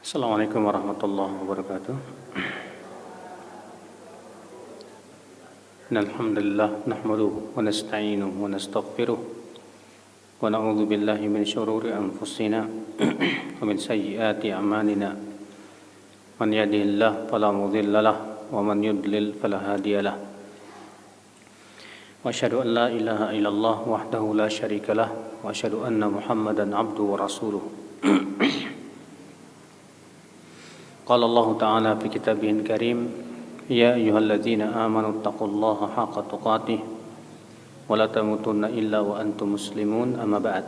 Assalamualaikum warahmatullahi wabarakatuh. Alhamdulillah nahmaduhu wa nasta'inuhu wa nastaghfiruh wa na'udzu billahi min syururi anfusina wa min sayyiati a'malina. Man yahdihillahu fala mudilla lahu wa man yudlil fala hadiya lahu. Wa asyhadu an la ilaha illallah wahdahu la syarika lahu wa asyhadu anna Muhammadan 'abduhu wa rasuluh. Qala Allah Ta'ala fi kitabihil karim, ya ayyuhalladzina amanu taqullaha haqqa tuqatih wa la tamutunna illa wa antum muslimun, amma ba'd.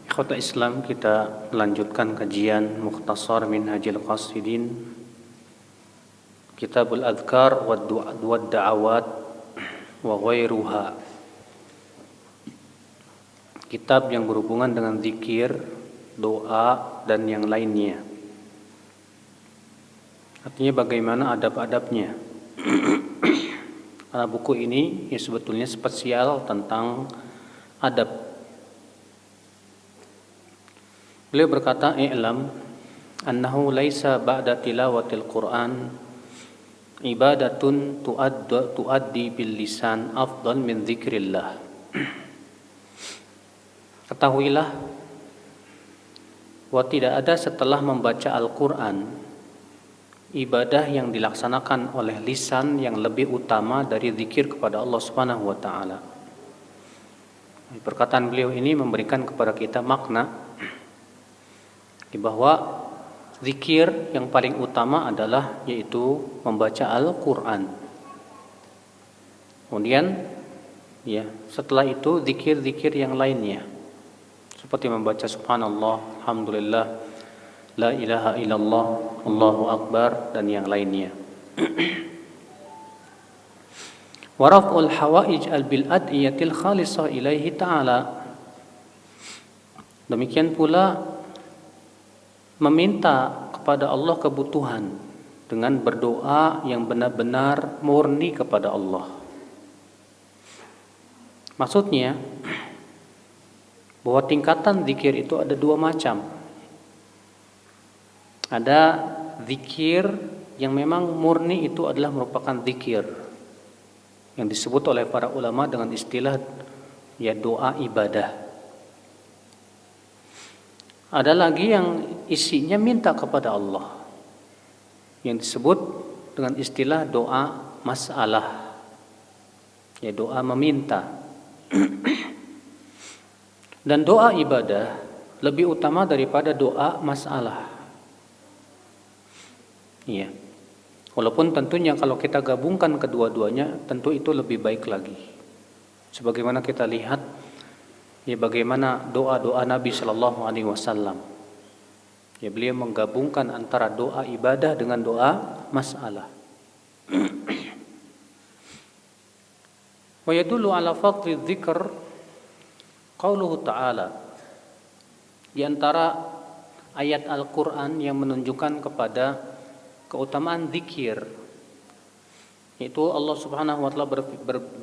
Ikhwata Islam, kita melanjutkan kajian Mukhtasar Minhajil Qasidin, Kitabul Adhkar wa Da'awat wa ghairuha. Kitab yang berhubungan dengan zikir, doa, dan yang lainnya. Artinya bagaimana adab-adabnya. Karena buku ini ya sebetulnya spesial tentang adab. Beliau berkata, "I'lam annahu laisa ba'da tilawatil Qur'an ibadatun tuaddi bil lisan afdal min dzikrillah." Ketahuilah bahwa tidak ada setelah membaca Al-Quran ibadah yang dilaksanakan oleh lisan yang lebih utama dari zikir kepada Allah Subhanahu wa taala. Perkataan beliau ini memberikan kepada kita makna bahwa zikir yang paling utama adalah yaitu membaca Al-Quran. Kemudian ya, setelah itu zikir-zikir yang lainnya, seperti membaca subhanallah, alhamdulillah, la ilaha illallah, Allahu akbar, dan yang lainnya. Wa raf'ul hawaij bil adiyatil khalisah ilaihi ta'ala. Demikian pula meminta kepada Allah kebutuhan dengan berdoa yang benar-benar murni kepada Allah. Maksudnya bahwa tingkatan zikir itu ada dua macam. Ada zikir yang memang murni, itu adalah merupakan zikir yang disebut oleh para ulama dengan istilah ya doa ibadah. Ada lagi yang isinya minta kepada Allah, yang disebut dengan istilah doa masalah, ya doa meminta. Dan doa ibadah lebih utama daripada doa masalah. Iya. Walaupun tentunya kalau kita gabungkan kedua-duanya, tentu itu lebih baik lagi. Sebagaimana kita lihat ya bagaimana doa-doa Nabi Shallallahu Alaihi Wasallam. Ya, beliau menggabungkan antara doa ibadah dengan doa masalah. Wa yadullu ala fadli dzikr qauluhu ta'ala, di antara ayat Al-Quran yang menunjukkan kepada keutamaan zikir, yaitu Allah Subhanahu wa ta'ala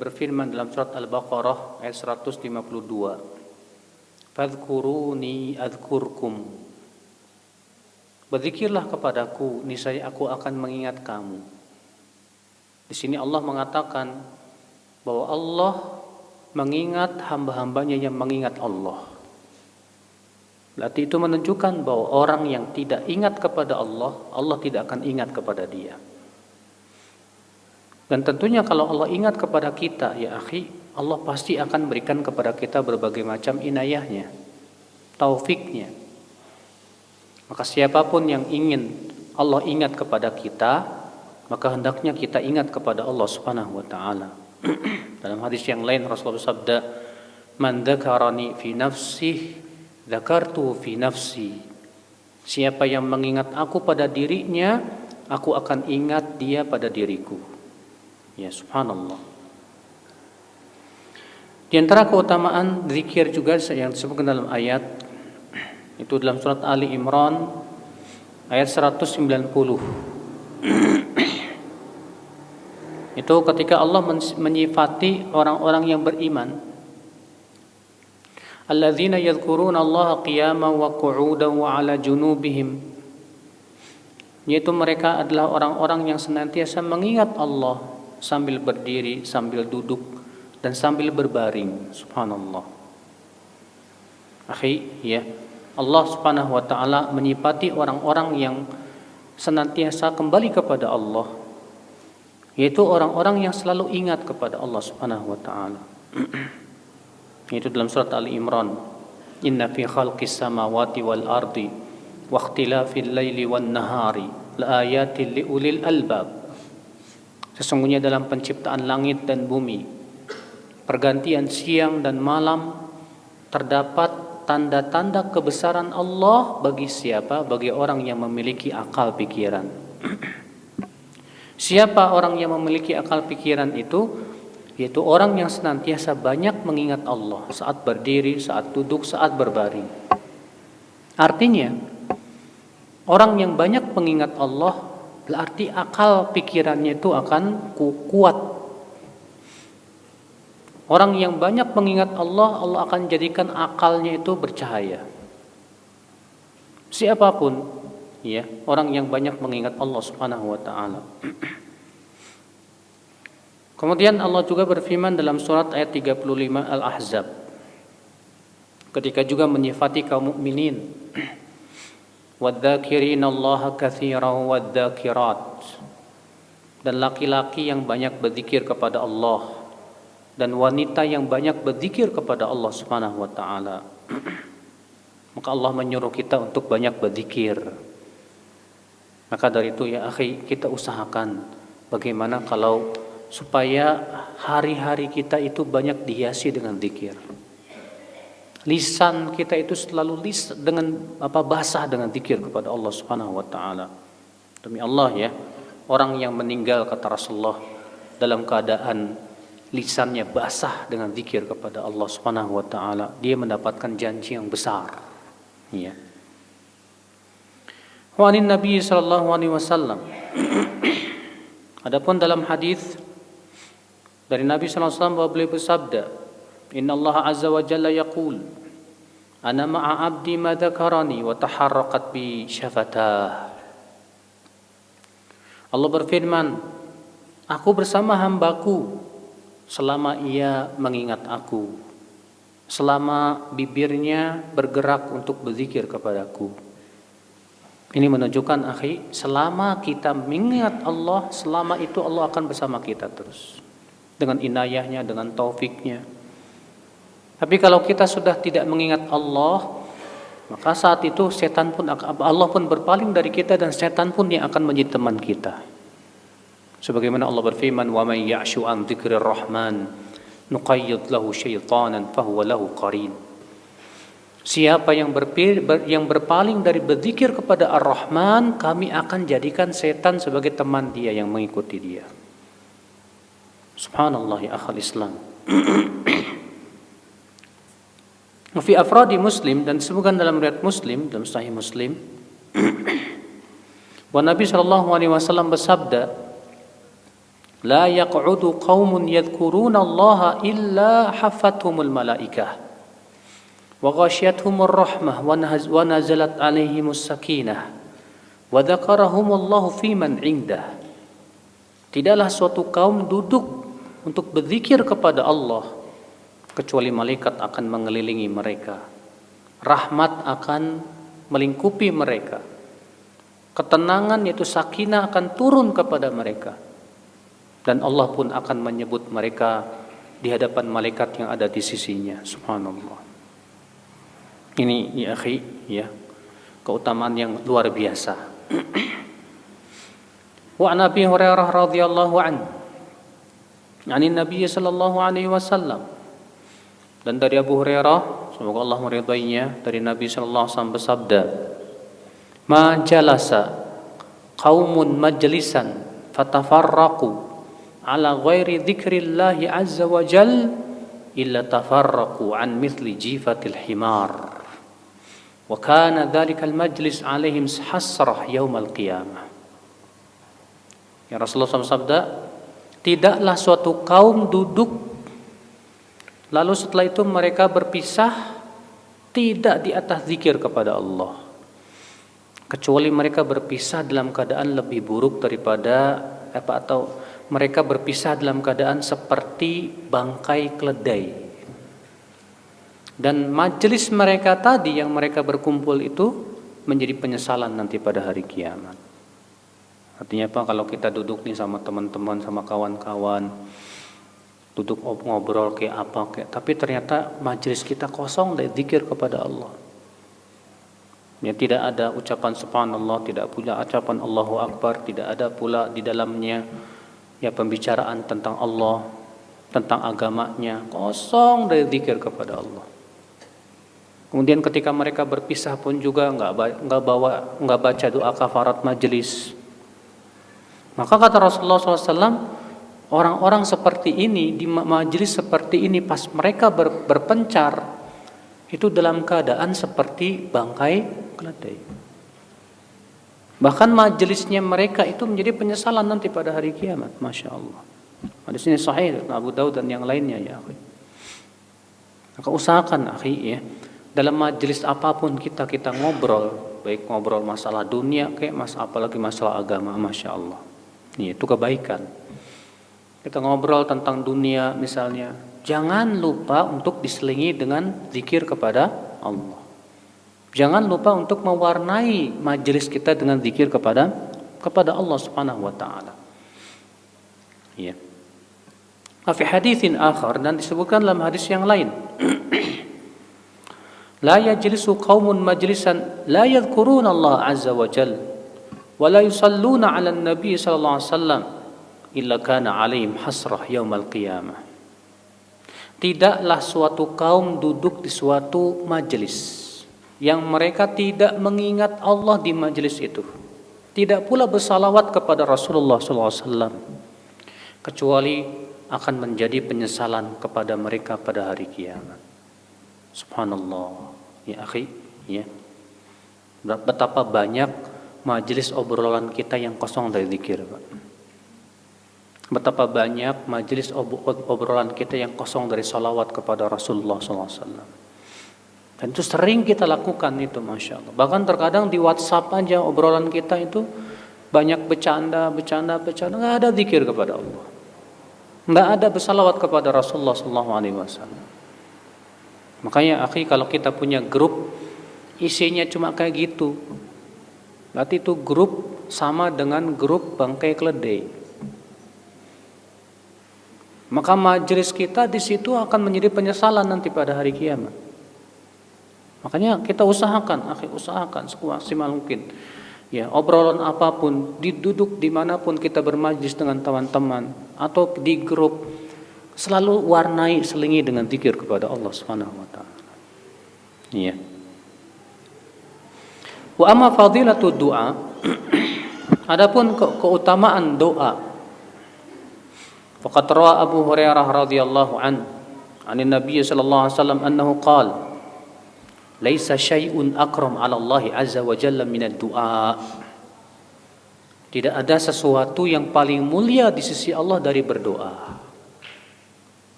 berfirman dalam surat Al-Baqarah ayat 152, "Fadhkuruni adzkurkum." Berzikirlah kepadaku, niscaya aku akan mengingat kamu. Di sini Allah mengatakan bahwa Allah mengingat hamba-hambanya yang mengingat Allah. Berarti itu menunjukkan bahwa orang yang tidak ingat kepada Allah, Allah tidak akan ingat kepada dia. Dan tentunya kalau Allah ingat kepada kita, ya akhi, Allah pasti akan berikan kepada kita berbagai macam inayahnya, taufiknya. Maka siapapun yang ingin Allah ingat kepada kita, maka hendaknya kita ingat kepada Allah Subhanahu wa taala. Dalam hadis yang lain Rasulullah sabda, "Man dzakarani fi nafsihi, dzakartu fi nafsi." Siapa yang mengingat aku pada dirinya, aku akan ingat dia pada diriku. Ya, subhanallah. Di antara keutamaan zikir juga yang disebutkan dalam ayat itu dalam surat Ali Imran ayat 190. Itu ketika Allah menyifati orang-orang yang beriman, Alladzina yadhkuruna Allah qiyaman wa qu'udan wa 'ala junubihim, yaitu mereka adalah orang-orang yang senantiasa mengingat Allah sambil berdiri, sambil duduk, dan sambil berbaring. Subhanallah. Akhi, ya, Allah Subhanahu wa taala menyifati orang-orang yang senantiasa kembali kepada Allah, yaitu orang-orang yang selalu ingat kepada Allah Subhanahu wa taala. Itu dalam surat Ali Imran, inna fi khalqis samawati wal ardi wa ikhtilafil laili wan nahari laayatil liulil albab. Sesungguhnya dalam penciptaan langit dan bumi, pergantian siang dan malam, terdapat tanda-tanda kebesaran Allah bagi siapa? Bagi orang yang memiliki akal pikiran. Siapa orang yang memiliki akal pikiran itu? Yaitu orang yang senantiasa banyak mengingat Allah saat berdiri, saat duduk, saat berbaring. Artinya, orang yang banyak mengingat Allah berarti akal pikirannya itu akan kuat. Orang yang banyak mengingat Allah, Allah akan jadikan akalnya itu bercahaya. Siapapun, ya, orang yang banyak mengingat Allah Subhanahu wa taala. Kemudian Allah juga berfirman dalam surat ayat 35 Al-Ahzab, ketika juga menyifati kaum mukminin, wadzakirina Allaha katsiran wadzakirat, dan laki-laki yang banyak berzikir kepada Allah dan wanita yang banyak berzikir kepada Allah Subhanahu wa taala. Maka Allah menyuruh kita untuk banyak berzikir. Maka dari itu ya akhi, kita usahakan bagaimana kalau supaya hari-hari kita itu banyak dihiasi dengan zikir. Lisan kita itu selalu basah dengan zikir kepada Allah Subhanahu wa taala. Demi Allah ya, orang yang meninggal kata Rasulullah dalam keadaan lisannya basah dengan zikir kepada Allah Subhanahu wa taala, dia mendapatkan janji yang besar. Ya. Wa anin Nabi sallallahu alaihi wasallam. Adapun dalam hadis dari Nabi sallallahu alaihi wasallam, beliau bersabda, "Inna Allah azza wa jalla yaqul, ana ma'a 'abdi ma dzakarani wa taharraqat bi syafatah." Allah berfirman, aku bersama hambaku selama ia mengingat aku, selama bibirnya bergerak untuk berzikir kepadaku. Ini menunjukkan akhi, selama kita mengingat Allah, selama itu Allah akan bersama kita terus, dengan inayahnya, dengan taufiknya. Tapi kalau kita sudah tidak mengingat Allah, maka saat itu Allah pun berpaling dari kita, dan setan pun yang akan menjadi teman kita. Sebagaimana Allah berfirman, wa may ya'shu an dzikrir rahman nuqayyid lahu syaitanan fahuwa lahu qarin. Siapa yang berpaling dari berzikir kepada Ar-Rahman, kami akan jadikan setan sebagai teman dia yang mengikuti dia. Subhanallah ya akhal Islam. Fi afradi Muslim, dan disebutkan dalam riwayat Muslim, dalam Sahih Muslim, wa Nabi sallallahu alaihi wasallam bersabda, la yaq'udu qaumun yadhkuruna Allah illa hafathumul malaikah wa ghashiyatuhumur rahmah wa nazalat alaihimus sakinah wa dzakarahumullahu fi man 'indah. Tidaklah suatu kaum duduk untuk berzikir kepada Allah kecuali malaikat akan mengelilingi mereka, rahmat akan melingkupi mereka, ketenangan yaitu sakinah akan turun kepada mereka, dan Allah pun akan menyebut mereka di hadapan malaikat yang ada di sisinya. Subhanallah. Ini ya akhi, ya, keutamaan yang luar biasa. Wa an Abi Hurairah radhiyallahu anhu, ani Nabi sallallahu alaihi wasallam, dan dari Abu Hurairah, semoga Allah meridainya, dari Nabi sallallahu alaihi wasallam bersabda, ma jalasa qaumun majlisan fatafarraqu ala ghairi dzikrillahi azza wa jal illa tafarraqu an mithli jifatil himar wa kana dhalikal majlis alaihim hasrah yaumal qiyamah. Ya Rasulullah SAW sabda, tidaklah suatu kaum duduk lalu setelah itu mereka berpisah tidak di atas zikir kepada Allah, kecuali mereka berpisah dalam keadaan lebih buruk daripada atau mereka berpisah dalam keadaan seperti bangkai keledai. Dan majelis mereka tadi yang mereka berkumpul itu menjadi penyesalan nanti pada hari kiamat. Artinya apa? Kalau kita duduk nih sama teman-teman, sama kawan-kawan, duduk ngobrol kayak apa kayak, tapi ternyata majelis kita kosong dari zikir kepada Allah. Ya, tidak ada ucapan subhanallah, tidak pula ucapan Allahu Akbar, tidak ada pula di dalamnya ya pembicaraan tentang Allah, tentang agamanya, kosong dari zikir kepada Allah. Kemudian ketika mereka berpisah pun juga nggak baca doa kafarat majelis. Maka kata Rasulullah SAW, orang-orang seperti ini di majelis seperti ini pas mereka berpencar itu dalam keadaan seperti bangkai keledai. Bahkan majelisnya mereka itu menjadi penyesalan nanti pada hari kiamat. Masya Allah. Hadis ini sahih Abu Daud dan yang lainnya ya. Maka usahakan ya, dalam majelis apapun kita ngobrol, baik ngobrol masalah dunia kayak apalagi masalah agama, Masya Allah. Itu kebaikan. Kita ngobrol tentang dunia misalnya, jangan lupa untuk diselingi dengan zikir kepada Allah. Jangan lupa untuk mewarnai majelis kita dengan zikir kepada Allah Subhanahu wa taala. Ya. Fi haditsin akhar, dan disebutkan dalam hadis yang lain. La yajlisu qaumun majlisan la yadhkuruna Allah azza wa jalla wa la yusalluna 'ala an-nabi sallallahu alaihi wasallam illa kana 'alaihim hasrah yaumal qiyamah. Tidaklah suatu kaum duduk di suatu majelis yang mereka tidak mengingat Allah di majelis itu, tidak pula bersalawat kepada Rasulullah SAW, kecuali akan menjadi penyesalan kepada mereka pada hari kiamat. Subhanallah, ya akhi, ya. Betapa banyak majelis obrolan kita yang kosong dari zikir, Pak. Betapa banyak majelis obrolan kita yang kosong dari salawat kepada Rasulullah SAW. Dan itu sering kita lakukan itu, Masya Allah. Bahkan terkadang di WhatsApp aja obrolan kita itu banyak bercanda, nggak ada zikir kepada Allah, nggak ada bersalawat kepada Rasulullah SAW. Makanya akhi, kalau kita punya grup isinya cuma kayak gitu, berarti itu grup sama dengan grup bangkai keledai. Maka majelis kita di situ akan menjadi penyesalan nanti pada hari kiamat. Makanya kita usahakan, akhi, usahakan semaksimal mungkin. Ya, obrolan apapun, duduk dimanapun kita bermajlis dengan teman-teman atau di grup, selalu warnai, selingi dengan zikir kepada Allah Subhanahu wa taala. Iya. Wa amma fadilatu du'a, adapun keutamaan doa. Faqad rawa Abu Hurairah radhiyallahu an 'an Nabi sallallahu alaihi wasallam annahu qala laisa syai'un akram 'ala Allah azza wa jalla min ad-du'a. Tidak ada sesuatu yang paling mulia di sisi Allah dari berdoa.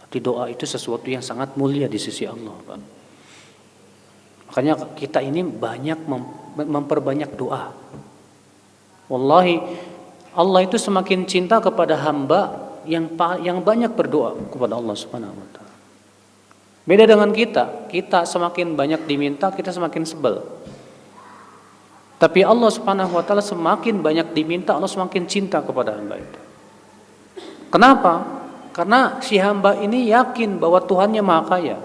Arti doa itu sesuatu yang sangat mulia di sisi Allah, Pak. Makanya kita ini banyak memperbanyak doa. Wallahi Allah itu semakin cinta kepada hamba yang banyak berdoa kepada Allah Subhanahu wa taala. Beda dengan kita semakin banyak diminta, kita semakin sebel. Tapi Allah Subhanahu wa taala semakin banyak diminta, Allah semakin cinta kepada hamba itu. Kenapa? Karena si hamba ini yakin bahwa Tuhannya Maha Kaya.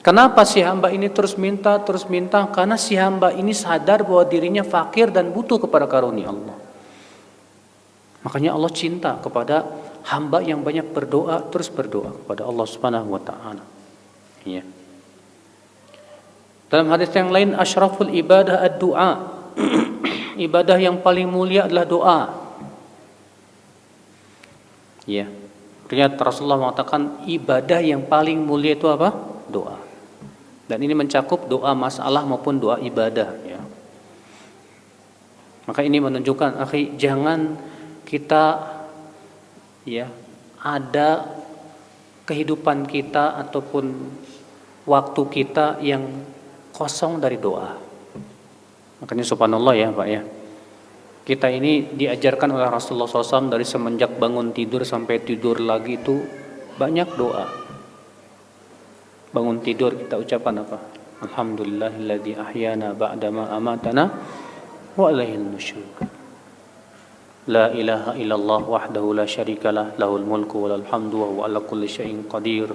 Kenapa si hamba ini terus minta? Karena si hamba ini sadar bahwa dirinya fakir dan butuh kepada karunia Allah. Makanya Allah cinta kepada hamba yang banyak berdoa, terus berdoa kepada Allah Subhanahu wa taala. Ya. Dalam hadis yang lain, asyraful ibadah ad-du'a. Ibadah yang paling mulia adalah doa. Ya. Ternyata Rasulullah mengatakan ibadah yang paling mulia itu apa? Doa. Dan ini mencakup doa masalah maupun doa ibadah, ya. Maka ini menunjukkan, akhi, jangan kita ada kehidupan kita ataupun waktu kita yang kosong dari doa. Makanya subhanallah ya Pak ya. Kita ini diajarkan oleh Rasulullah SAW dari semenjak bangun tidur sampai tidur lagi itu banyak doa. Bangun tidur kita ucapkan apa? Alhamdulillahilladzi ahyana ba'dama amatana wa ilaihin nusyur. La ilaha illallah wahdahu la syarikalah lahul mulku wa lahul hamdu wa huwa ala kulli syai'in qadir.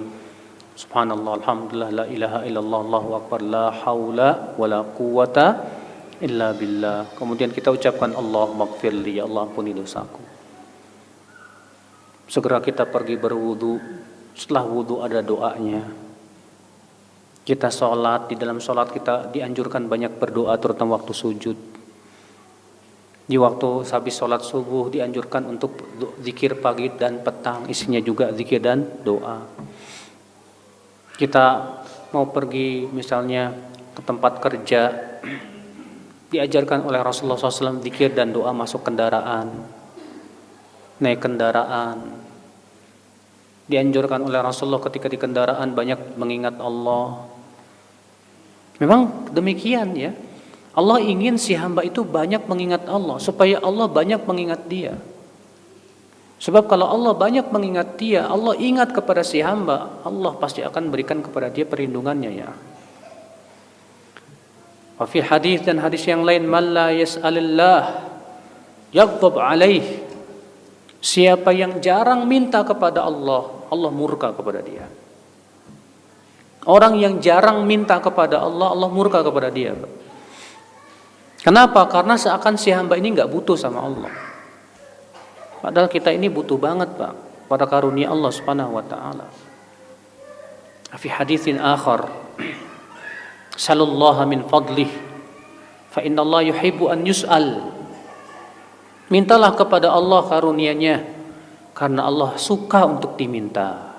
Subhanallah alhamdulillah la ilaha illallah Allahu akbar la haula wa la quwata illa billah. Kemudian kita ucapkan Allahumma ighfirli, ya Allah ampuni dosaku. Segera kita pergi berwudu. Setelah wudu ada doanya. Kita sholat, di dalam sholat kita dianjurkan banyak berdoa terutama waktu sujud. Di waktu habis sholat subuh dianjurkan untuk zikir pagi dan petang, isinya juga zikir dan doa. Kita mau pergi misalnya ke tempat kerja, diajarkan oleh Rasulullah SAW zikir dan doa masuk kendaraan, naik kendaraan. Dianjurkan oleh Rasulullah ketika di kendaraan banyak mengingat Allah. Memang demikian ya. Allah ingin si hamba itu banyak mengingat Allah supaya Allah banyak mengingat dia. Sebab kalau Allah banyak mengingat dia, Allah ingat kepada si hamba, Allah pasti akan berikan kepada dia perlindungannya ya. Wa fi hadis dan hadis yang lain, man la yas'alillah yaghdab alaih. Siapa yang jarang minta kepada Allah, Allah murka kepada dia. Orang yang jarang minta kepada Allah, Allah murka kepada dia. Kenapa? Karena seakan si hamba ini enggak butuh sama Allah. Padahal kita ini butuh banget Pak pada karunia Allah Subhanahu wa taala. Fi haditsin akhar, sallallahu min fadlih fa inna Allah yuhibbu an yus'al. Mintalah kepada Allah karunia-Nya karena Allah suka untuk diminta.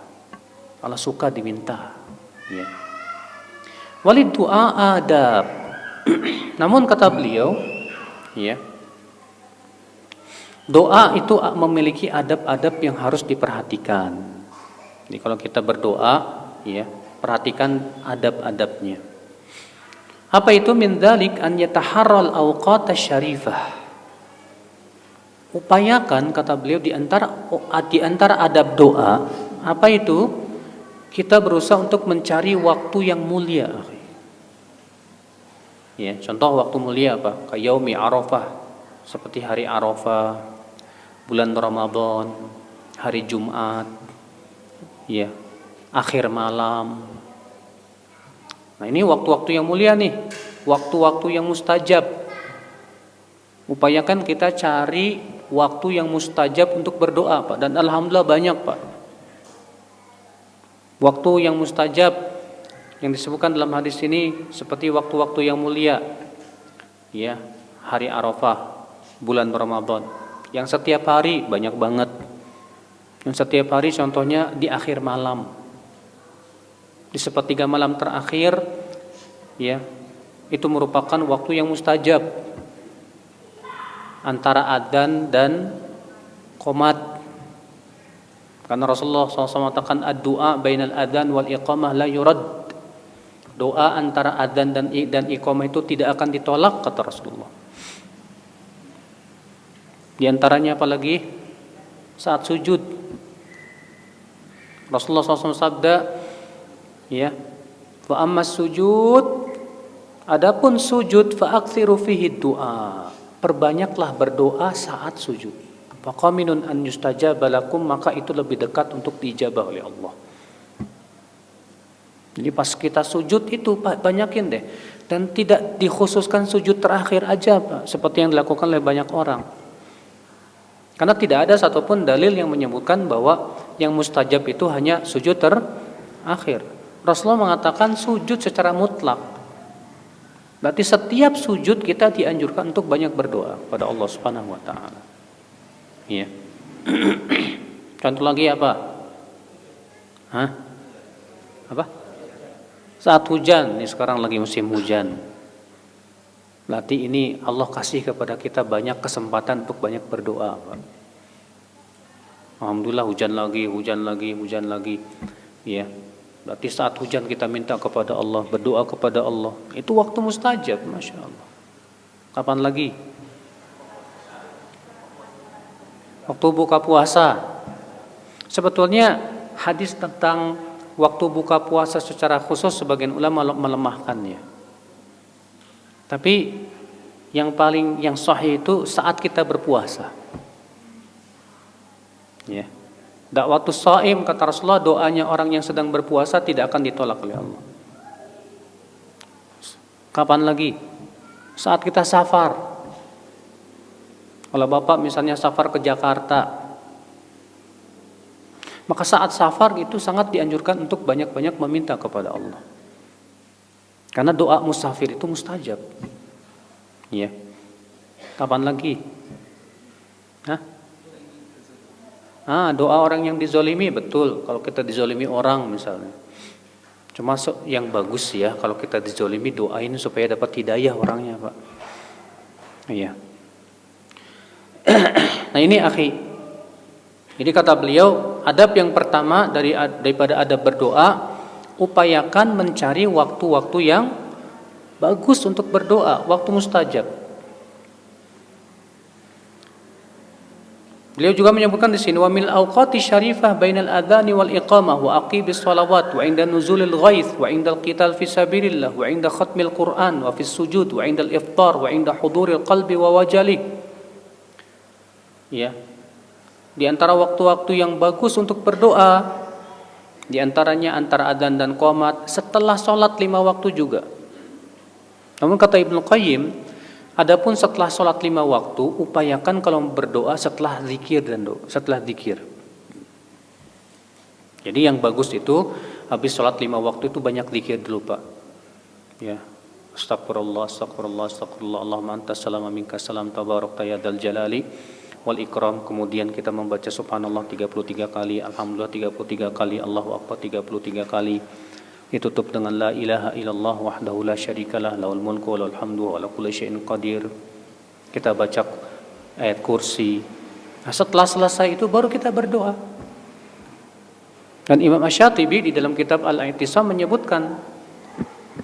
Allah suka diminta, ya. Walid du'a adab. Namun kata beliau, ya, doa itu memiliki adab-adab yang harus diperhatikan. Jadi kalau kita berdoa, ya, perhatikan adab-adabnya. Apa itu? Min dzalik an yataharral awqat syarifah. Upayakan, kata beliau, di antara adab doa, apa itu? Kita berusaha untuk mencari waktu yang mulia. Ya, contoh waktu mulia apa? Kayak yaumi Arafah, seperti hari Arafah, bulan Ramadan, hari Jumat, ya, akhir malam. Nah, ini waktu-waktu yang mulia nih, waktu-waktu yang mustajab. Upayakan kita cari waktu yang mustajab untuk berdoa, Pak. Dan alhamdulillah banyak, Pak. Waktu yang mustajab yang disebutkan dalam hadis ini seperti waktu-waktu yang mulia, ya, hari Arafah, bulan Ramadan, yang setiap hari banyak banget. Yang setiap hari contohnya di akhir malam, di sepertiga malam terakhir, ya, itu merupakan waktu yang mustajab antara adzan dan qomat. Karena Rasulullah SAW mengatakan ad-du'a bainal adzan wal iqamah la yurad. Doa antara adzan dan iqamah itu tidak akan ditolak, kata Rasulullah. Di antaranya apalagi saat sujud. Rasulullah SAW sabda, ya, fa ammas sujud, adapun sujud fa aktsiru fihi du'a. Perbanyaklah berdoa saat sujud. Faqaminun an yustajaba lakum, maka itu lebih dekat untuk diijabah oleh Allah. Jadi pas kita sujud itu banyakin deh. Dan tidak dikhususkan sujud terakhir aja, Pak, seperti yang dilakukan oleh banyak orang. Karena tidak ada satupun dalil yang menyebutkan bahwa yang mustajab itu hanya sujud terakhir. Rasulullah mengatakan sujud secara mutlak. Berarti setiap sujud kita dianjurkan untuk banyak berdoa pada Allah Subhanahu wa taala. Iya. Contoh lagi apa? Hah? Apa? Saat hujan, ini sekarang lagi musim hujan. Berarti ini Allah kasih kepada kita banyak kesempatan untuk banyak berdoa, Pak. Alhamdulillah hujan lagi. Ya. Berarti saat hujan kita minta kepada Allah, berdoa kepada Allah. Itu waktu mustajab, Masya Allah. Kapan lagi? Waktu buka puasa. Sebetulnya hadis tentang waktu buka puasa secara khusus sebagian ulama melemahkannya. Tapi yang sahih itu saat kita berpuasa. Ya. Dakwatus shaim kata Rasulullah, doanya orang yang sedang berpuasa tidak akan ditolak oleh Allah. Kapan lagi? Saat kita safar. Kalau Bapak misalnya safar ke Jakarta, maka saat safar itu sangat dianjurkan untuk banyak-banyak meminta kepada Allah. Karena doa musafir itu mustajab. Ya. Kapan lagi? Doa orang yang dizolimi, betul. Kalau kita dizolimi orang misalnya. Cuma yang bagus ya, kalau kita dizolimi doain supaya dapat hidayah orangnya, Pak. Iya. Nah ini akhi. Jadi kata beliau, adab yang pertama daripada adab berdoa, upayakan mencari waktu-waktu yang bagus untuk berdoa, waktu mustajab. Beliau juga menyebutkan di sini wa mil awqati syarifah bainal adhani wal iqamah wa aqibis salawat wa inda nuzulil ghaith wa inda al-qital fi sabilillah wa inda khatmil Qur'an wa fis sujud wa inda al-iftar wa inda huduril qalbi wa wajali. Ya. Di antara waktu-waktu yang bagus untuk berdoa, di antaranya antara adzan dan qomat, setelah sholat 5 waktu juga. Namun kata Ibnu Qayyim, adapun setelah sholat 5 waktu, upayakan kalau berdoa setelah zikir setelah zikir. Jadi yang bagus itu habis sholat 5 waktu itu banyak zikir dulu, Pak. Ya, astagfirullah, astagfirullah, astagfirullah, Allahumma antas salam wa minkas salam, tabarakta ya dzal jalali wal ikram. Kemudian kita membaca subhanallah 33 kali, alhamdulillah 33 kali, Allahu akbar 33 kali. Ditutup dengan la ilaha illallah wahdahu la syarikalah lahul mulku wa lahul hamdu wa ala kulli syai'in qadir. Kita baca ayat kursi. Nah, setelah selesai itu baru kita berdoa. Dan Imam Asy-Syatibi di dalam kitab Al-I'tisam menyebutkan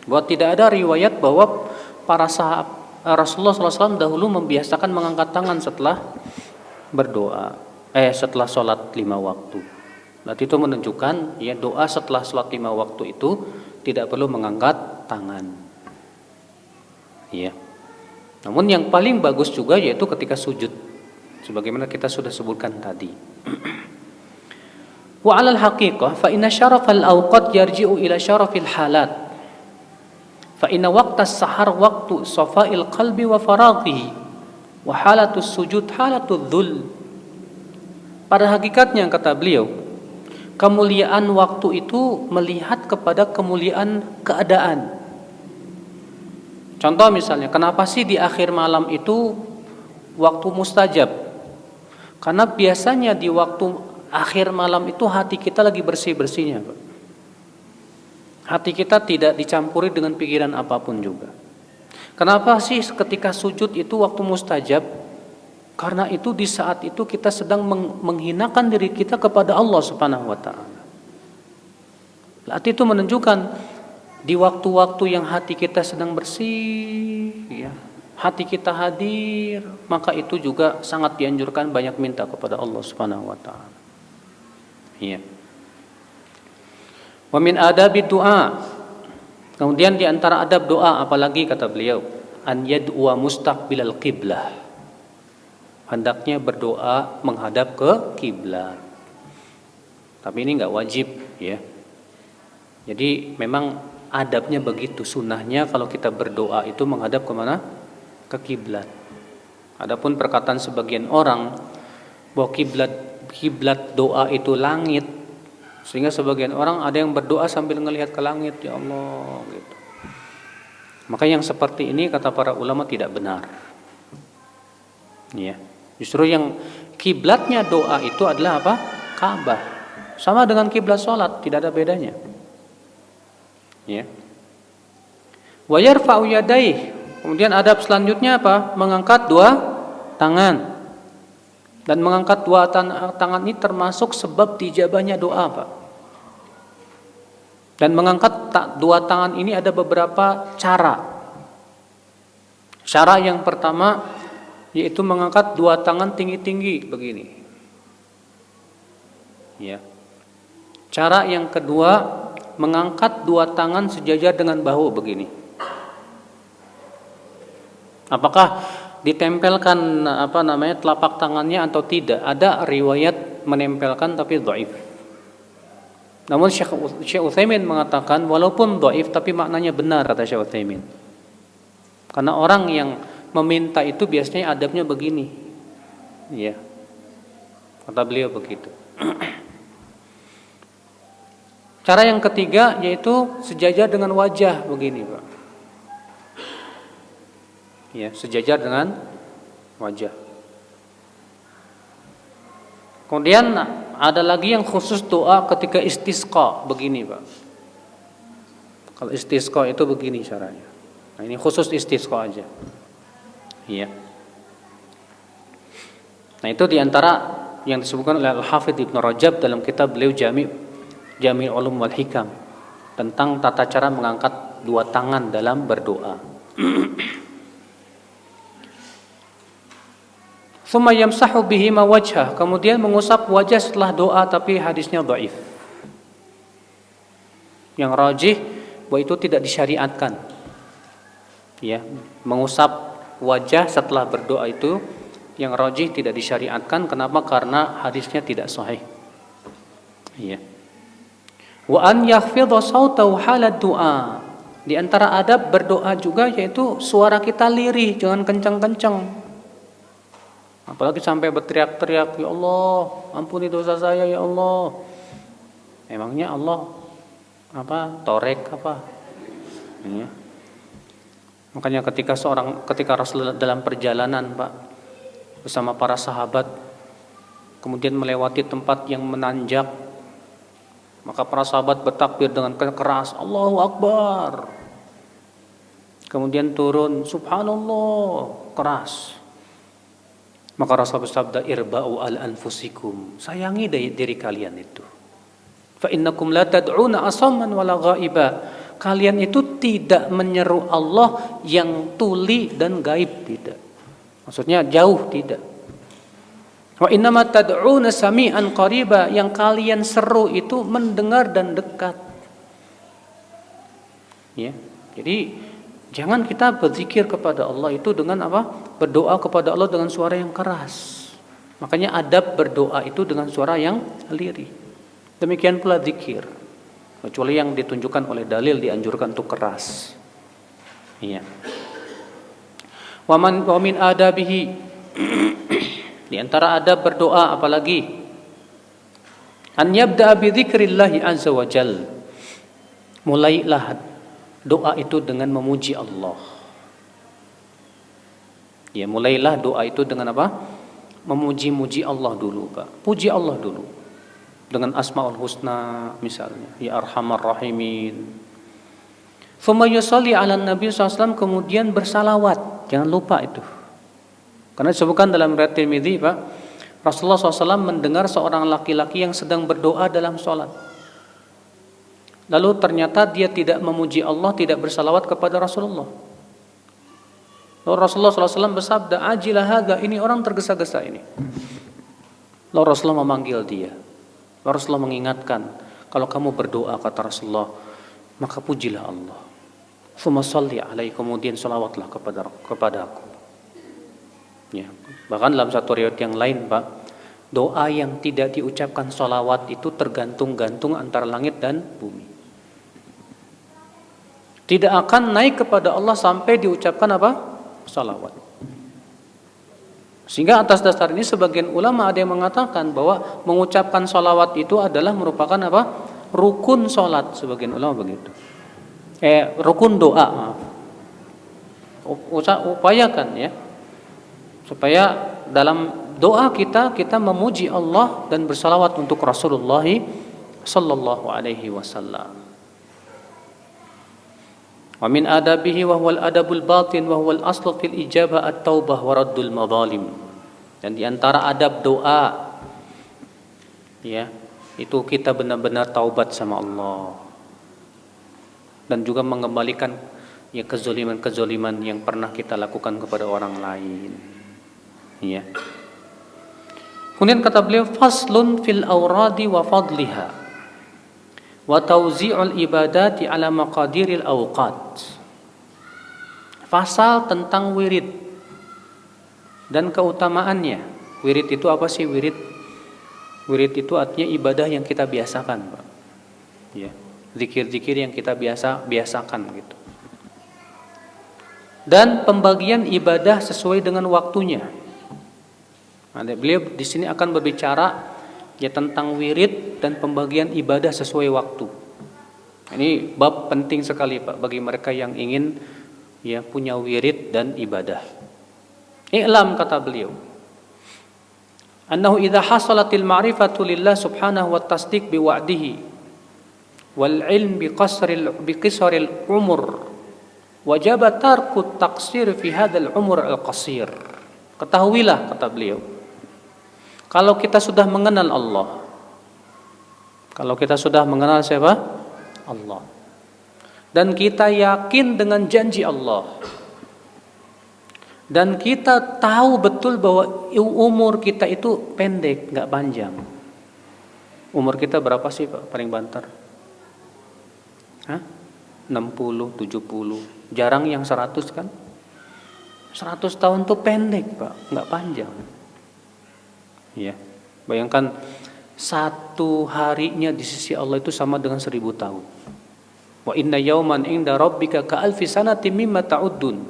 bahwa tidak ada riwayat bahwa para sahabat Rasulullah SAW dahulu membiasakan mengangkat tangan setelah berdoa, setelah sholat 5 waktu. Berarti itu menunjukkan ya doa setelah sholat 5 waktu itu tidak perlu mengangkat tangan. Ya. Namun yang paling bagus juga yaitu ketika sujud, sebagaimana kita sudah sebutkan tadi. Wa 'alal haqiqah fa inna syarafal awqat yarji'u ila syarafil halat. Fa inna waqtas sahar waqtu safa'il qalbi wa faraghihi wa halatus sujud halatul dhul. Pada hakikatnya kata beliau, kemuliaan waktu itu melihat kepada kemuliaan keadaan. Contoh misalnya, kenapa sih di akhir malam itu waktu mustajab? Karena biasanya di waktu akhir malam itu hati kita lagi bersih-bersihnya, Pak. Hati kita tidak dicampuri dengan pikiran apapun juga. Kenapa sih ketika sujud itu waktu mustajab? Karena itu di saat itu kita sedang menghinakan diri kita kepada Allah Subhanahu wa taala. Berarti itu menunjukkan di waktu-waktu yang hati kita sedang bersih, ya, hati kita hadir, maka itu juga sangat dianjurkan banyak minta kepada Allah Subhanahu wa taala. Iya. Wa min adabi du'a. Kemudian di antara adab doa apalagi kata beliau, an yad'u mustaqbilal qiblah. Hendaknya berdoa menghadap ke kiblat. Tapi ini enggak wajib ya. Jadi memang adabnya begitu, sunnahnya kalau kita berdoa itu menghadap kemana? Ke kiblat. Adapun perkataan sebagian orang bahwa kiblat doa itu langit, sehingga sebagian orang ada yang berdoa sambil ngelihat ke langit, ya Allah gitu. Maka yang seperti ini kata para ulama tidak benar. Ya. Justru yang kiblatnya doa itu adalah apa? Ka'bah. Sama dengan kiblat salat, tidak ada bedanya. Ya. Wa yarfa'u yadayhi. Kemudian adab selanjutnya apa? Mengangkat 2 tangan. Dan mengangkat 2 tangan ini termasuk sebab dijabahnya doa, Pak. Dan mengangkat dua tangan ini ada beberapa cara. Cara yang pertama yaitu mengangkat dua tangan tinggi-tinggi begini. Ya. Cara yang kedua mengangkat dua tangan sejajar dengan bahu begini. Apakah ditempelkan telapak tangannya atau tidak? Ada riwayat menempelkan tapi dhaif. Namun Syekh Utsaimin mengatakan walaupun dhaif tapi maknanya benar, kata Syekh Utsaimin. Karena orang yang meminta itu biasanya adabnya begini. Ya. Kata beliau begitu. Cara yang ketiga yaitu sejajar dengan wajah begini, Pak. Ya, sejajar dengan wajah. Kemudian ada lagi yang khusus doa ketika istisqa begini, Pak. Kalau istisqa itu begini caranya. Nah, ini khusus istisqa aja. Iya. Nah, itu diantara yang disebutkan oleh Al-Hafidz Ibnu Rajab dalam kitab beliau Jami' Ulum wal Hikam tentang tata cara mengangkat dua tangan dalam berdoa. Tsumma yamsahu bihima wajhah, kemudian mengusap wajah setelah doa, tapi hadisnya dhaif. Yang rajih bahwa itu tidak disyariatkan. Ya, mengusap wajah setelah berdoa itu yang rajih tidak disyariatkan. Kenapa? Karena hadisnya tidak sahih. Ya. Wa an yakhfidha sautahu halad du'a. Di antara adab berdoa juga yaitu suara kita lirih, jangan kencang-kencang. Apalagi sampai berteriak-teriak, ya Allah, ampuni dosa saya ya Allah. Emangnya Allah torek apa? Ya. Makanya ketika Rasulullah dalam perjalanan, Pak, bersama para sahabat, kemudian melewati tempat yang menanjak, maka para sahabat bertakbir dengan keras, Allahu Akbar. Kemudian turun, Subhanallah, keras. Maka Rasulullah bersabda, irba'u al anfusikum, sayangi diri kalian itu. Fa innakum la tad'una asamman wala ghaiba. Kalian itu tidak menyeru Allah yang tuli dan gaib, tidak. Maksudnya jauh, tidak. Wa innama tad'una sami'an qariba, yang kalian seru itu mendengar dan dekat. Ya. Jadi jangan kita berzikir kepada Allah itu dengan berdoa kepada Allah dengan suara yang keras. Makanya adab berdoa itu dengan suara yang lirih. Demikian pula zikir. Kecuali yang ditunjukkan oleh dalil dianjurkan untuk keras. Iya. Wa min adabihi. Di antara adab berdoa apalagi? An yabda'a bi dzikrillahi azza wa jalla. Mulailah doa itu dengan memuji Allah. Ya, mulailah doa itu dengan apa? Memuji-muji Allah dulu, Pak. Puji Allah dulu. Dengan Asmaul Husna misalnya, ya Arhamar Rahimin. Tsumma yusalli 'alan Nabi SAW, kemudian bersalawat. Jangan lupa itu. Karena disebutkan dalam riwayat Tirmidzi, Pak, Rasulullah SAW mendengar seorang laki-laki yang sedang berdoa dalam sholat. Lalu ternyata dia tidak memuji Allah, tidak bersalawat kepada Rasulullah. Lalu Rasulullah SAW bersabda, ajilah hadza, ini orang tergesa-gesa ini. Lalu Rasulullah memanggil dia. Lalu Rasulullah mengingatkan, kalau kamu berdoa, kata Rasulullah, maka pujilah Allah. Tsumma shalli alaihi, kemudian salawatlah kepada aku. Ya. Bahkan dalam satu riwayat yang lain, Pak, doa yang tidak diucapkan salawat itu tergantung-gantung antara langit dan bumi. Tidak akan naik kepada Allah sampai diucapkan salawat. Sehingga atas dasar ini sebagian ulama ada yang mengatakan bahwa mengucapkan salawat itu adalah merupakan rukun salat, sebagian ulama begitu. Rukun doa, maaf. Upayakan ya, supaya dalam doa kita memuji Allah dan bersalawat untuk Rasulullah sallallahu alaihi wasallam. Wa min adabihi wa huwal adabul batin wa huwal aslu fil ijabah at-taubah wa raddul madzalim. Dan di antara adab doa ya, itu kita benar-benar taubat sama Allah. dan juga mengembalikan ya kezaliman-kezaliman yang pernah kita lakukan kepada orang lain. Ya. Kemudian kata beliau, faslun fil awradi wa fadliha wa tawzi'ul ibadati ala maqadiril awqat. Fasal tentang wirid dan keutamaannya. Wirid itu apa sih wirid? Wirid itu artinya ibadah yang kita biasakan, Pak. Ya, zikir-zikir yang kita biasakan gitu. Dan pembagian ibadah sesuai dengan waktunya. Nah, beliau di sini akan berbicara ya tentang wirid dan pembagian ibadah sesuai waktu. Ini bab penting sekali, Pak, bagi mereka yang ingin ya punya wirid dan ibadah. I'lam, kata beliau, annahu idza hasalatil ma'rifatu lillah subhanahu wa tasdiq bi wa'dihi wal ilm bi qisril umur wajib tarku taqsir fi hadzal umur al qasir. Ketahuilah, kata beliau, kalau kita sudah mengenal Allah, kalau kita sudah mengenal siapa? Allah, dan kita yakin dengan janji Allah, dan kita tahu betul bahwa umur kita itu pendek, nggak panjang. Umur kita berapa sih, Pak, paling banter? 60, 70. Jarang yang 100 kan? 100 tahun tuh pendek, Pak, nggak panjang. Ya, bayangkan satu harinya di sisi Allah itu sama dengan 1000 tahun. Wa inna yauman inda rabbika ka alfi sanatin mimma ta'uddun.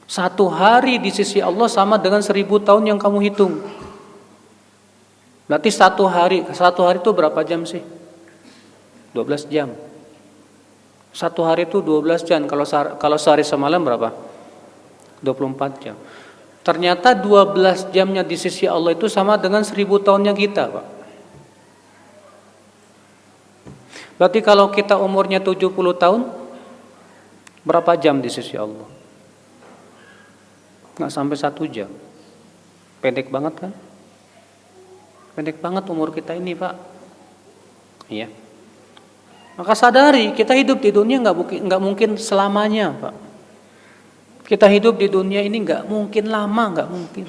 Satu hari di sisi Allah sama dengan 1000 tahun yang kamu hitung. Berarti satu hari itu berapa jam sih? 12 jam. Satu hari itu 12 jam. Kalau sehari semalam berapa? 24 jam. Ternyata 12 jamnya di sisi Allah itu sama dengan 1000 tahunnya kita, Pak. Berarti kalau kita umurnya 70 tahun, berapa jam di sisi Allah? Nggak sampai 1 jam. Pendek banget kan? Pendek banget umur kita ini, Pak. Iya. Maka sadari, kita hidup di dunia nggak mungkin selamanya, Pak. Kita hidup di dunia ini nggak mungkin lama, nggak mungkin.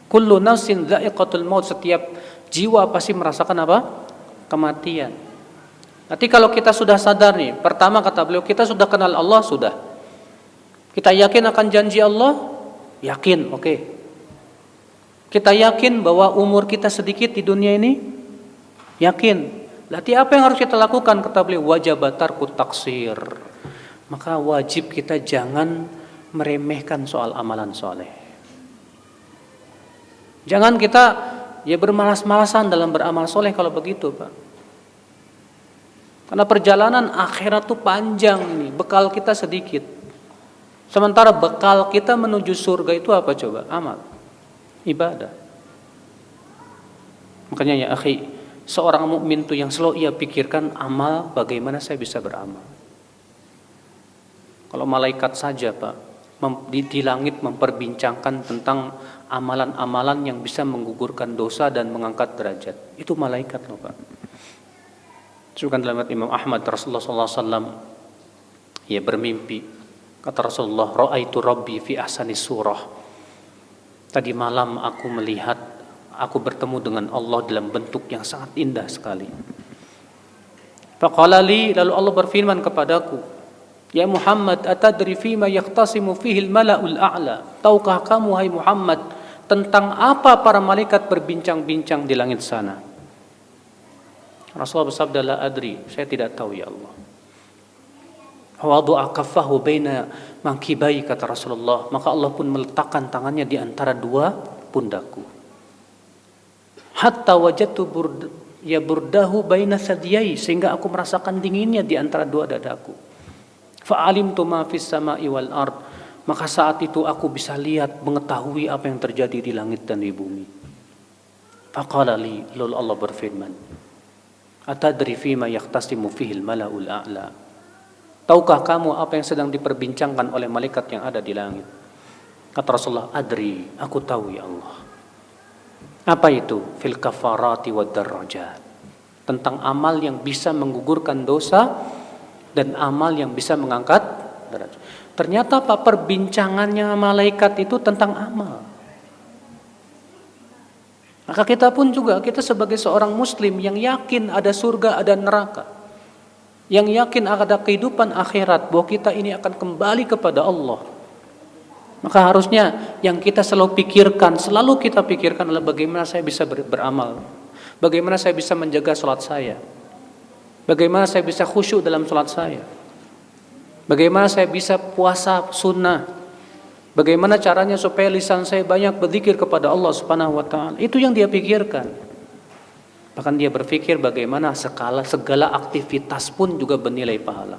Kullu nafsin dha'iqatul maut, setiap jiwa pasti merasakan apa? Kematian. Nanti kalau kita sudah sadar nih, pertama kata beliau, kita sudah kenal Allah, sudah. Kita yakin akan janji Allah, yakin, oke. Kita yakin bahwa umur kita sedikit di dunia ini, yakin. Berarti apa yang harus kita lakukan? Kata beliau, wajib tarku taksir. Maka wajib kita jangan meremehkan soal amalan soleh. Jangan kita ya bermalas-malasan dalam beramal soleh kalau begitu, Pak. Karena perjalanan akhirat itu panjang ini, bekal kita sedikit. Sementara bekal kita menuju surga itu apa coba? Amal, ibadah. Makanya ya akhi, seorang mukmin itu yang selalu ia pikirkan amal, bagaimana saya bisa beramal. Kalau malaikat saja, Pak, di langit memperbincangkan tentang amalan-amalan yang bisa menggugurkan dosa dan mengangkat derajat. Itu malaikat loh, Pak. Juga dalam Imam Ahmad, Rasulullah SAW ya bermimpi. Kata Rasulullah, ra'aitu rabbi fi ahsani surah. Tadi malam aku bertemu dengan Allah dalam bentuk yang sangat indah sekali. Faqala li, lalu Allah berfirman kepadaku, ya Muhammad, atadri fima yaqtasimu fihi al-mala'ul a'la. Tahukah kamu, hai Muhammad, tentang apa para malaikat berbincang-bincang di langit sana? Rasulullah bersabda, la adri, saya tidak tahu ya Allah. Wadu'a kaffahu baina mankibai, kata Rasulullah, maka Allah pun meletakkan tangannya di antara dua pundakku. Hatta wajadtu burdahu baina sadiyai, sehingga aku merasakan dinginnya di antara dua dadaku. Fa'alimtu ma fis sama'i wal ard, maka saat itu aku bisa lihat, mengetahui apa yang terjadi di langit dan di bumi. Faqala li, lalu Allah berfirman, atadri fima yaqtasimu fihi al-mala'ul a'la. Tahukah kamu apa yang sedang diperbincangkan oleh malaikat yang ada di langit? Kata Rasulullah, adri, aku tahu ya Allah. Apa itu? Fil kafarati wad darajat. Tentang amal yang bisa menggugurkan dosa dan amal yang bisa mengangkat derajat. Ternyata Pak, perbincangannya malaikat itu tentang amal. Maka kita pun juga, kita sebagai seorang muslim yang yakin ada surga, ada neraka, yang yakin ada kehidupan akhirat, bahwa kita ini akan kembali kepada Allah, maka harusnya yang kita selalu pikirkan adalah bagaimana saya bisa beramal, bagaimana saya bisa menjaga sholat saya, bagaimana saya bisa khusyuk dalam sholat saya, bagaimana saya bisa puasa sunnah, bagaimana caranya supaya lisan saya banyak berzikir kepada Allah Subhanahu wa taala. Itu yang dia pikirkan. Bahkan dia berpikir bagaimana segala aktivitas pun juga bernilai pahala.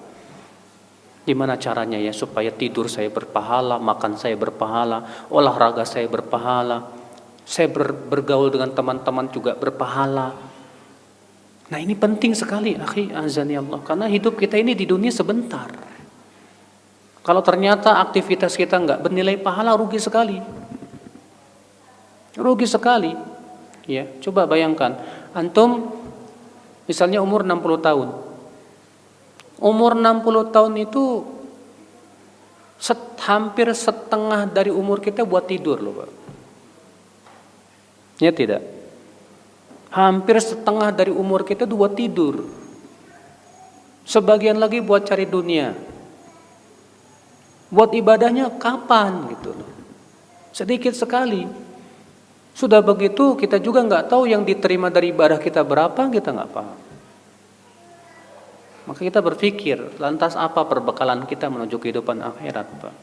Gimana caranya ya supaya tidur saya berpahala, makan saya berpahala, olahraga saya berpahala, saya bergaul dengan teman-teman juga berpahala. Nah, ini penting sekali, akhi azani Allah, karena hidup kita ini di dunia sebentar. Kalau ternyata aktivitas kita enggak bernilai pahala, rugi sekali. Rugi sekali. Ya, coba bayangkan, antum misalnya umur 60 tahun. Umur 60 tahun itu hampir setengah dari umur kita buat tidur loh, Pak. Ya tidak? Hampir setengah dari umur kita itu buat tidur. Sebagian lagi buat cari dunia. Buat ibadahnya kapan gitu loh. Sedikit sekali. Sudah begitu kita juga nggak tahu yang diterima dari ibadah kita berapa, kita nggak paham. Maka kita berpikir, lantas apa perbekalan kita menuju kehidupan akhirat, Pak?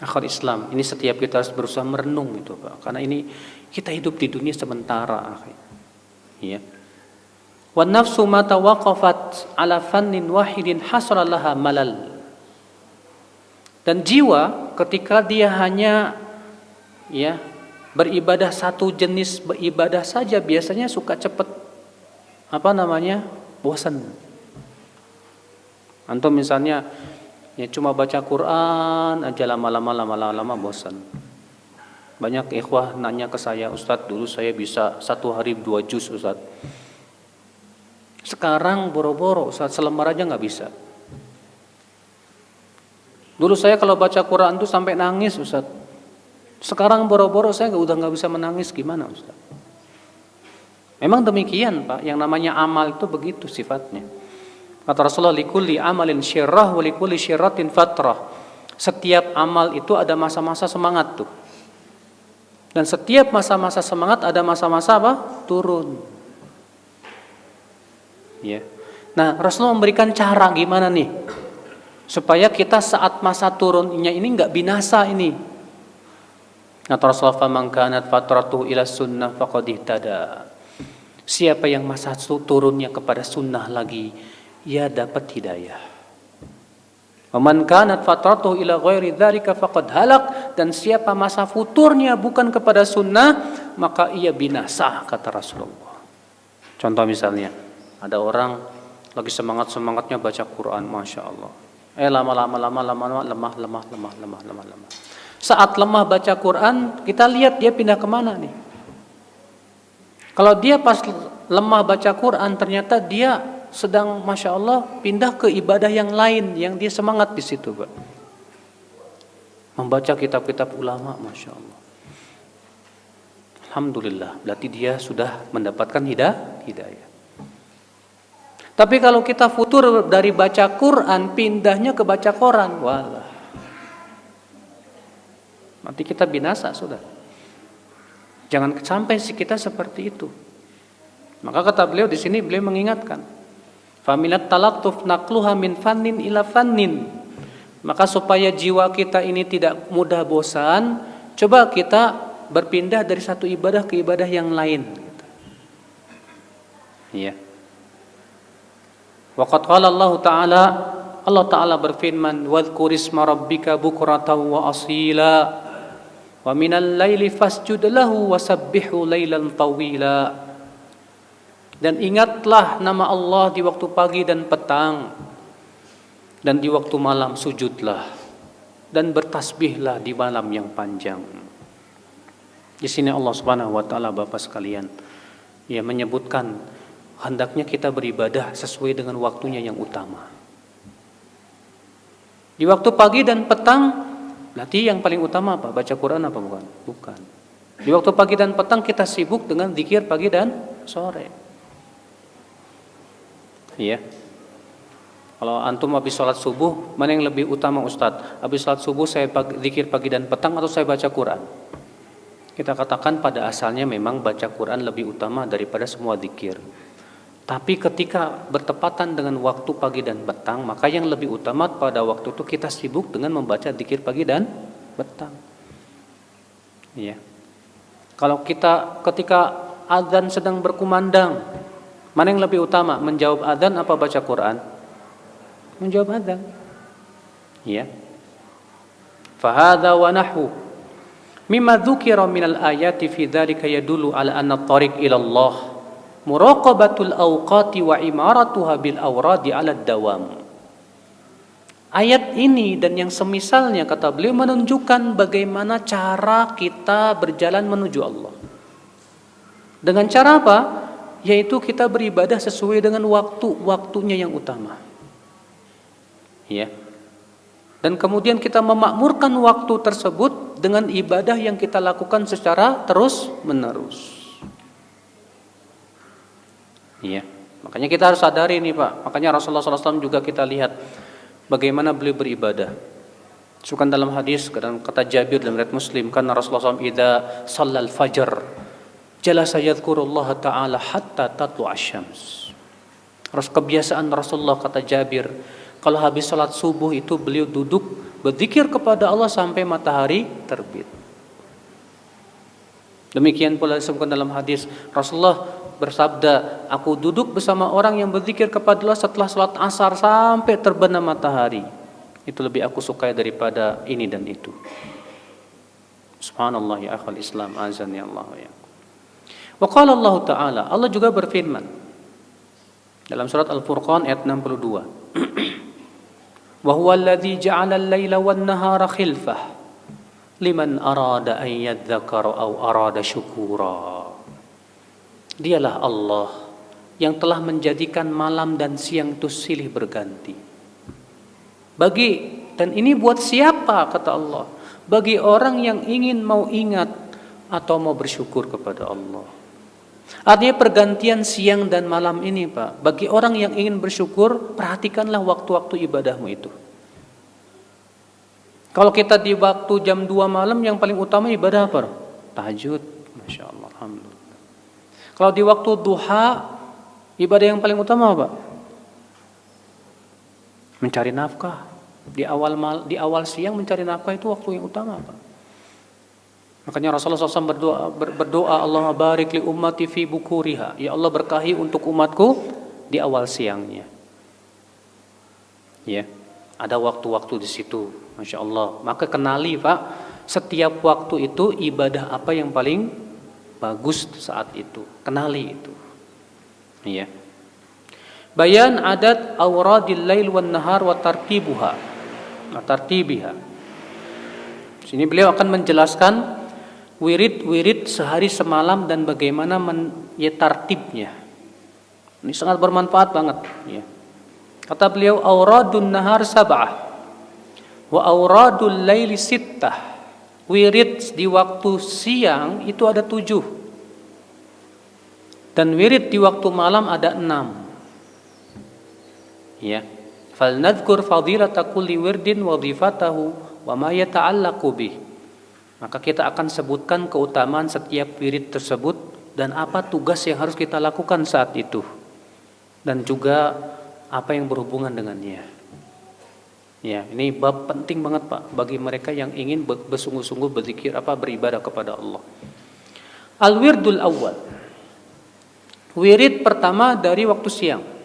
Akhir Islam, ini setiap kita harus berusaha merenung itu, Pak. Karena ini kita hidup di dunia sementara, akhi. Ya. Wan nafsu ma tawaqafat ala fannin wahidin hasala laha malal. Dan jiwa ketika dia hanya ya beribadah satu jenis beribadah saja, biasanya suka cepat bosan. Antum misalnya ya cuma baca Quran aja lama-lama bosan. Banyak ikhwah nanya ke saya, Ustadz, dulu saya bisa 1 hari 2 juz, Ustadz. Sekarang boro-boro, Ustadz, selembar aja nggak bisa. Dulu saya kalau baca Quran tuh sampai nangis, Ustadz. Sekarang boro-boro saya udah nggak bisa menangis, gimana, Ustadz? Memang demikian, Pak. Yang namanya amal itu begitu sifatnya. Kata Rasulullah, likulli amalin syirrah wa likulli syirratin fatrah. Setiap amal itu ada masa-masa semangat tuh. Dan setiap masa-masa semangat ada masa-masa apa? Turun. Ya. Nah, Rasulullah memberikan cara gimana nih supaya kita saat masa turunnya ini enggak binasa ini. Kata Rasulullah, faman kanat fatratuhu ila sunnah faqad ihtada. Siapa yang masa turunnya kepada sunnah lagi, ia dapat hidayah. Waman kanat fatratuhu ila ghairi dzalika faqad halak. Dan siapa masa futurnya bukan kepada sunnah, maka ia binasa, kata Rasulullah. Contoh misalnya, ada orang lagi semangatnya baca Quran, masya Allah. Lama-lama lemah. Saat lemah baca Quran, kita lihat dia pindah kemana nih? Kalau dia pas lemah baca Quran, ternyata dia sedang masya Allah pindah ke ibadah yang lain yang dia semangat di situ, Pak. Membaca kitab-kitab ulama, masya Allah. Alhamdulillah, berarti dia sudah mendapatkan hidayah. Tapi kalau kita futur dari baca Quran pindahnya ke baca koran, walah, nanti kita binasa sudah. Jangan sampai kita seperti itu. Maka kata beliau di sini, beliau mengingatkan, faminat talattuf naqluha min fannin ila fannin. Maka supaya jiwa kita ini tidak mudah bosan, coba kita berpindah dari satu ibadah ke ibadah yang lain. Iya. Waqad qala Allah Ta'ala berfirman, wadhkurisma rabbika bukratan wa asila wa minal laili fasjud lahu wasabbihu lailan tawila. Dan ingatlah nama Allah di waktu pagi dan petang, dan di waktu malam sujudlah, dan bertasbihlah di malam yang panjang. Di sini Allah Subhanahu wa taala, Bapak sekalian, ya menyebutkan hendaknya kita beribadah sesuai dengan waktunya yang utama. Di waktu pagi dan petang, berarti yang paling utama apa? Baca Quran apa bukan? Bukan. Di waktu pagi dan petang kita sibuk dengan zikir pagi dan sore. Iya. Kalau antum habis sholat subuh, mana yang lebih utama Ustadz? Habis sholat subuh saya zikir pagi dan petang atau saya baca Quran? Kita katakan pada asalnya memang baca Quran lebih utama daripada semua zikir. Tapi ketika bertepatan dengan waktu pagi dan petang, maka yang lebih utama pada waktu itu kita sibuk dengan membaca zikir pagi dan petang. Iya. Kalau kita ketika azan sedang berkumandang, mana yang lebih utama? Menjawab azan apa baca Quran? Menjawab azan. Iya. Fahadha wa nahwu mimma dzukira minal ayati fi dzalika yadullu ala anna at-tariq ila Allah muraqabatul awqati wa imaratuha bil awradi 'ala ad-dawam. Ayat ini dan yang semisalnya kata beliau menunjukkan bagaimana cara kita berjalan menuju Allah. Dengan cara apa? Yaitu kita beribadah sesuai dengan waktu-waktunya yang utama. Ya. Dan kemudian kita memakmurkan waktu tersebut dengan ibadah yang kita lakukan secara terus-menerus. Iya. Makanya kita harus sadari nih Pak. Makanya Rasulullah SAW juga kita lihat bagaimana beliau beribadah. Sukan dalam hadis kata Jabir dalam riwayat Muslim, karena Rasulullah SAW idza shallal fajr jalasa yadhkurullah ta'ala hatta tatlu asy-syams. Terus kebiasaan Rasulullah kata Jabir, kalau habis salat subuh itu beliau duduk berzikir kepada Allah sampai matahari terbit. Demikian pula disebutkan dalam hadis Rasulullah bersabda, aku duduk bersama orang yang berzikir kepada Allah setelah salat asar sampai terbenam matahari. Itu lebih aku sukai daripada ini dan itu. Subhanallah ya akhal Islam, azan ya Allah ya. Wa qala Allah Ta'ala, Allah juga berfirman dalam surat Al-Furqan ayat 62. Wa huwa alladzi ja'ala al-laila wan-nahara khilfah liman arada an yadzakkara aw arada syukura. Dialah Allah yang telah menjadikan malam dan siang itu silih berganti. Dan ini buat siapa kata Allah? Bagi orang yang ingin mau ingat atau mau bersyukur kepada Allah. Artinya pergantian siang dan malam ini Pak, bagi orang yang ingin bersyukur, perhatikanlah waktu-waktu ibadahmu itu. Kalau kita di waktu jam 2 malam yang paling utama ibadah apa? Tahajud. Masya Allah, alhamdulillah. Kalau di waktu duha, ibadah yang paling utama apa? Mencari nafkah. Di awal siang mencari nafkah itu waktu yang utama Pak. Makanya Rasulullah SAW berdoa Allahumma barik li ummati fi bukuriha. Ya Allah berkahi untuk umatku di awal siangnya. Ya, ada waktu-waktu di situ, masya Allah. Maka kenali Pak, setiap waktu itu ibadah apa yang paling bagus saat itu. Kenali itu. Ya. Bayan adat awradil lail wan nahar wa tartibuha. Tartibiha. Sini beliau akan menjelaskan wirid-wirid sehari semalam dan bagaimana tartibnya. Ini sangat bermanfaat banget ya. Kata beliau auradun nahar sab'ah wa auradul laili sittah. Wirid di waktu siang itu ada 7. Dan wirid di waktu malam ada 6. Ya. Falnadhkur fadilata kulli wirdin wa dhifatahu wa ma yata'allaqu bih. Maka kita akan sebutkan keutamaan setiap wirid tersebut dan apa tugas yang harus kita lakukan saat itu. Dan juga apa yang berhubungan dengannya. Ya, ini bab penting banget Pak bagi mereka yang ingin bersungguh-sungguh berzikir beribadah kepada Allah. Al-wirdul awwal. Wirid pertama dari waktu siang.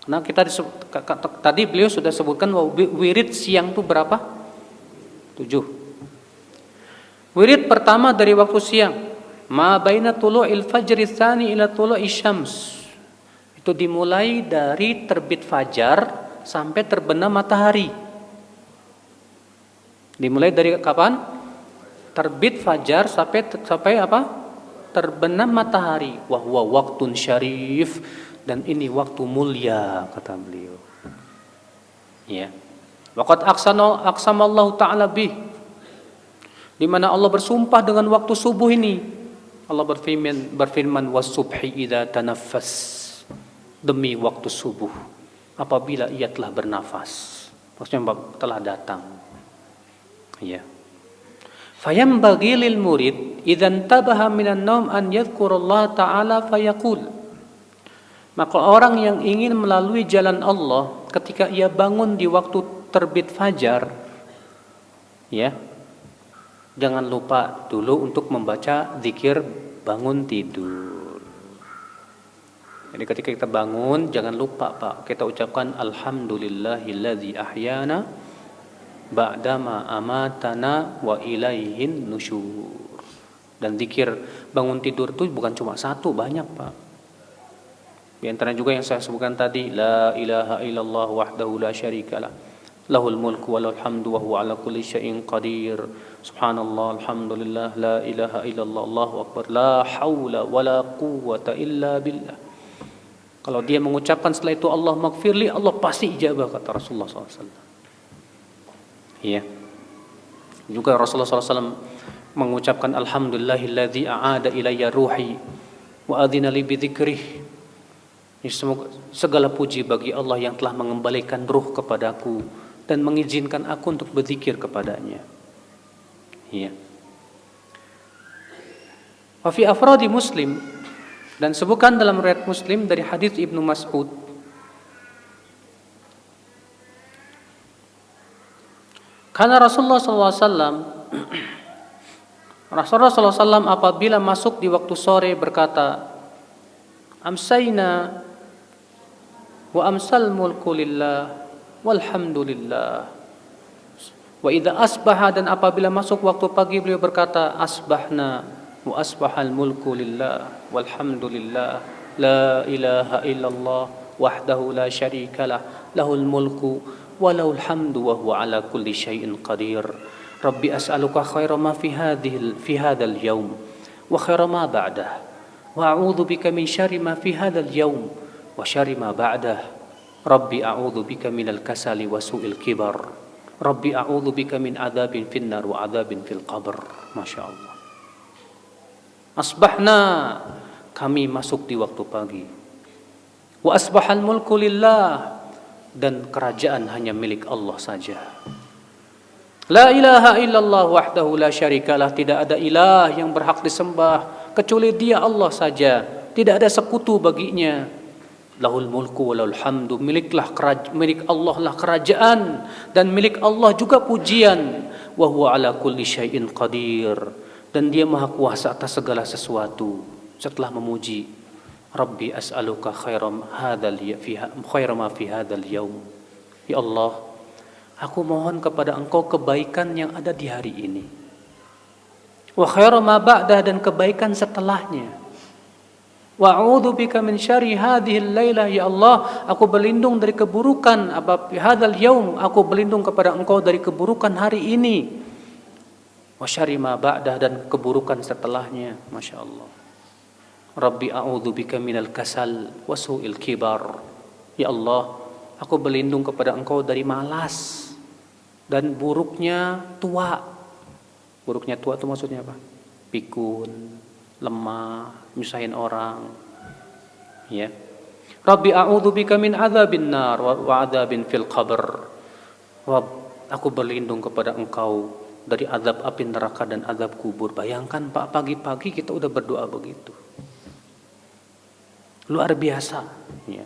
Nah, tadi beliau sudah sebutkan bahwa wirid siang itu berapa? 7. Wirid pertama dari waktu siang, ma baina tulu'il fajri tsani ila tulu'i syams. Itu dimulai dari terbit fajar sampai terbenam matahari. Dimulai dari kapan? Terbit fajar sampai apa? Terbenam matahari. Wa huwa waqtun syarif, dan ini waktu mulia kata beliau. Ya. Waqad aqsamallahu ta'ala bih, di mana Allah bersumpah dengan waktu subuh ini. Allah berfirman was-subhi idza tanaffas, demi waktu subuh apabila ia telah bernafas, maksudnya telah datang. Ya. Fayambaghi lil murid idzan tabaha minan naum an yadhkurallaha ta'ala fayaqul. Maka orang yang ingin melalui jalan Allah ketika ia bangun di waktu terbit fajar, ya, jangan lupa dulu untuk membaca zikir bangun tidur. Jadi ketika kita bangun, jangan lupa Pak, kita ucapkan alhamdulillahilladzi ahyana ba'dama amatana wa ilaihin nusyur. Dan zikir bangun tidur itu bukan cuma satu, banyak Pak. Di antara juga yang saya sebutkan tadi, la ilaha illallah wahdahu la syarikalah, lahul mulku wa lahul hamdu wa huwa ala kulli syai'in qadir. Subhanallah, alhamdulillah, la ilaha illallah, Allahu akbar, la haula wa la quwwata illa billah. Kalau dia mengucapkan setelah itu Allah maghfirli, Allah pasti ijabah, kata Rasulullah SAW. Iya. Juga Rasulullah SAW mengucapkan alhamdulillahilladzi a'ada ilayya ruhi wa adhina li bidzikrih. Segala puji bagi Allah yang telah mengembalikan ruh kepadaku dan mengizinkan aku untuk berzikir kepadanya. Iya. Wa fi afradi Muslim, dan sebutkan dalam riwayat Muslim dari hadis Ibnu Mas'ud, karena Rasulullah SAW apabila masuk di waktu sore berkata, amsayna wa amsal mulku lillah walhamdulillah. Wa idza asbaha, dan apabila masuk waktu pagi beliau berkata, asbahna wa asbahal mulku lillah walhamdulillah, la ilaha illallah wahdahu la syarikalah, lahul mulku wa lahul hamdu wa huwa ala kulli syai'in qadir. Rabbi as'aluka khaira ma fi hadzal yaum wa khaira ma ba'dah, wa a'udzu bika min syarri ma fi hadzal yaum wa syarri ma ba'dah. Rabbi a'udzu bika minal kasali wa su'il kibar. Rabbi a'udzu bika min adzabin finnar wa adzabin fil qabr. Masya Allah. Asbahna, kami masuk di waktu pagi. Wa asbahal mulku lillah, dan kerajaan hanya milik Allah saja. La ilaha illallah wahdahu la syarikalah, tidak ada ilah yang berhak disembah kecuali Dia, Allah saja, tidak ada sekutu baginya. Lahul mulku wa lahul hamdu, milik Allah lah kerajaan dan milik Allah juga pujian. Wa huwa ala kulli syai'in qadir, dan Dia maha kuasa atas segala sesuatu. Setelah memuji, Rabbi as'aluka khaira ma fi hadzal yaum. Ya Allah, aku mohon kepada Engkau kebaikan yang ada di hari ini. Wa khaira ma ba'dah, dan kebaikan setelahnya. Wa a'udzu bika min syarri hadhil lailah, ya Allah, aku berlindung dari keburukan hadzal yaum, aku berlindung kepada Engkau dari keburukan hari ini. Wa syarri ma ba'dah, dan keburukan setelahnya. Masya Allah. Rabbi a'udzu bika minal kasal wa su'il kibar. Ya Allah, aku berlindung kepada Engkau dari malas dan buruknya tua. Buruknya tua itu maksudnya apa? Pikun, lemah, nyusahin orang. Ya. Rabbi a'udzu bika min adzabin nar wa adzabin fil qabr. Rabb, aku berlindung kepada Engkau dari azab api neraka dan azab kubur. Bayangkan Pak, pagi-pagi kita udah berdoa begitu. Luar biasa. Ya.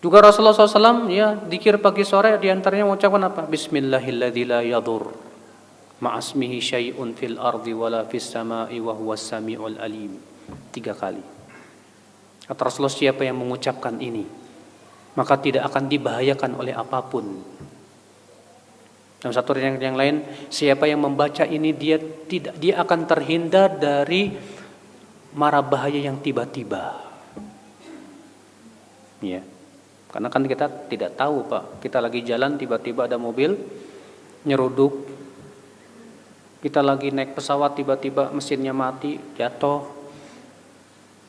Juga Rasulullah SAW, ya, zikir pagi sore diantaranya mengucapkan apa? Bismillahilladzi la yadur ma'asmihi syai'un fil ardi wala fis sama'i wa huwas sami'ul alim. 3 kali. Kata Rasulullah, siapa yang mengucapkan ini, maka tidak akan dibahayakan oleh apapun. Dalam satu yang lain, siapa yang membaca ini dia akan terhindar dari mara bahaya yang tiba-tiba. Ya. Karena kan kita tidak tahu Pak, kita lagi jalan tiba-tiba ada mobil nyeruduk. Kita lagi naik pesawat tiba-tiba mesinnya mati, jatuh.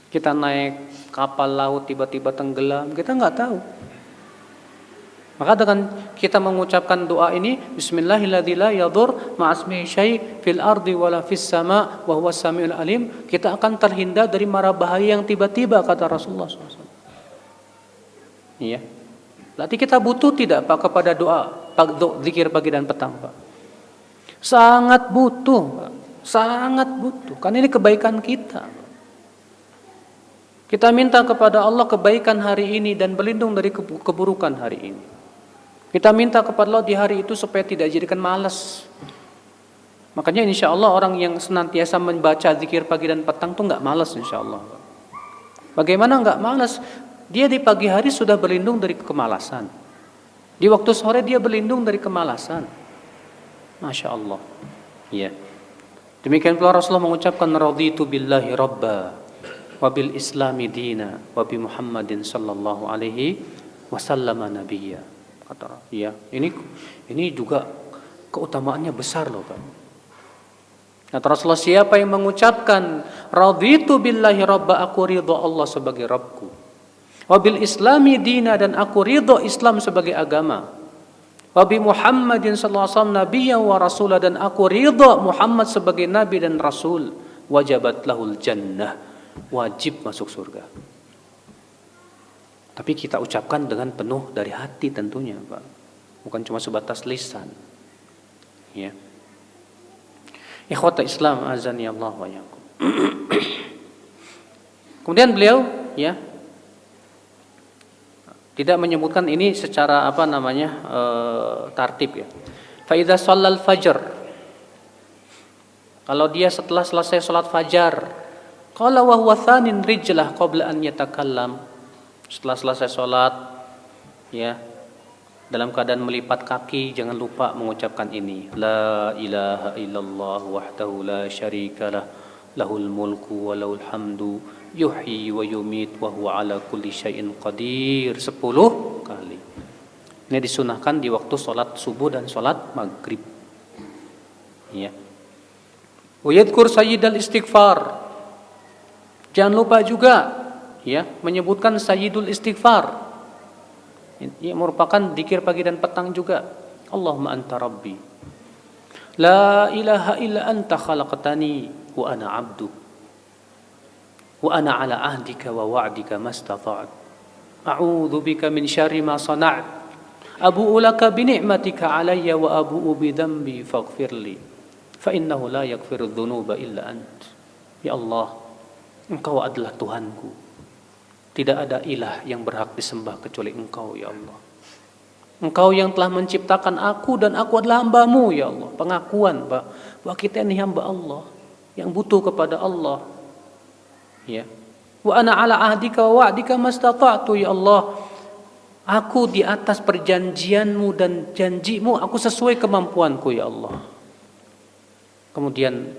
Kita naik kapal laut tiba-tiba tenggelam, kita nggak tahu. Maka dengan kita mengucapkan doa ini, Bismillahilladzi la yadur ma'asmihi syai' fil ardi wala fis sama' wa huwas samiul alim, kita akan terhindar dari mara bahaya yang tiba-tiba, kata Rasulullah SAW. Iya. Berarti kita butuh tidak Pak kepada doa zikir pagi dan petang Pak? Sangat butuh Pak. Sangat butuh. Karena ini kebaikan kita. Kita minta kepada Allah kebaikan hari ini dan berlindung dari keburukan hari ini. Kita minta kepada Allah di hari itu supaya tidak jadikan malas. Makanya insya Allah orang yang senantiasa membaca zikir pagi dan petang tuh nggak malas insya Allah. Bagaimana nggak malas? Dia di pagi hari sudah berlindung dari kemalasan. Di waktu sore dia berlindung dari kemalasan. Masya Allah. Ya. Demikian pula Rasulullah mengucapkan raditu billahi rabba wa bil islami dina wa bi Muhammadin sallallahu alaihi wasallam nabiyya. Kata ya, ini juga keutamaannya besar loh Pak. Kata Rasulullah, siapa yang mengucapkan raditu billahi rabba, aku ridha Allah sebagai Rabbku, wabil islami dina, dan aku ridha Islam sebagai agama, wabi Muhammadin sallallahu alaihi wasallam nabiyyan wa rasulah, dan aku ridha Muhammad sebagai nabi dan rasul, wajabat lahul jannah, wajib masuk surga. Tapi kita ucapkan dengan penuh dari hati tentunya Pak, bukan cuma sebatas lisan. Ya. Ikhwata Islam azani Allah wa iyyakum. Kemudian beliau ya tidak menyebutkan ini secara tartib ya. Fa idza shallal fajr, kalau dia setelah selesai salat fajar, qala wa huwa thanin rijlah qabla an yatakallam, setelah selesai salat ya, dalam keadaan melipat kaki, jangan lupa mengucapkan ini, la ilaha illallah wahdahu la syarikalah, lahul mulku wa lahul hamdu, yuhyi wa yumit wa huwa ala kulli syai'in qadir, 10 kali. Ini disunahkan di waktu salat subuh dan salat maghrib. Ya. Wa yadhkur sayyidal istighfar. Jangan lupa juga ya menyebutkan sayyidul istighfar. Ini merupakan zikir pagi dan petang juga. Allahumma anta rabbi, la ilaha illa anta khalaqtani wa ana abdu, wa ana ala ahdika wa wa'dika mastata'at, a'udzu bika min syarri ma sana'at, abu'u laka bi ni'matika alayya wa abu'u bi dhanbi faghfirli, fa innahu la yaghfiru dzunuba illa ant. Ya Allah, Engkau adalah Tuhanku, tidak ada ilah yang berhak disembah kecuali Engkau ya Allah. Engkau yang telah menciptakan aku dan aku adalah hamba-Mu ya Allah. Pengakuan Pak, bahwa kita ini hamba Allah yang butuh kepada Allah. Ya. Wa ana ala ahdika wa wa'dika mastata'tu ya Allah. Aku di atas perjanjian-Mu dan janji-Mu, aku sesuai kemampuanku ya Allah. Kemudian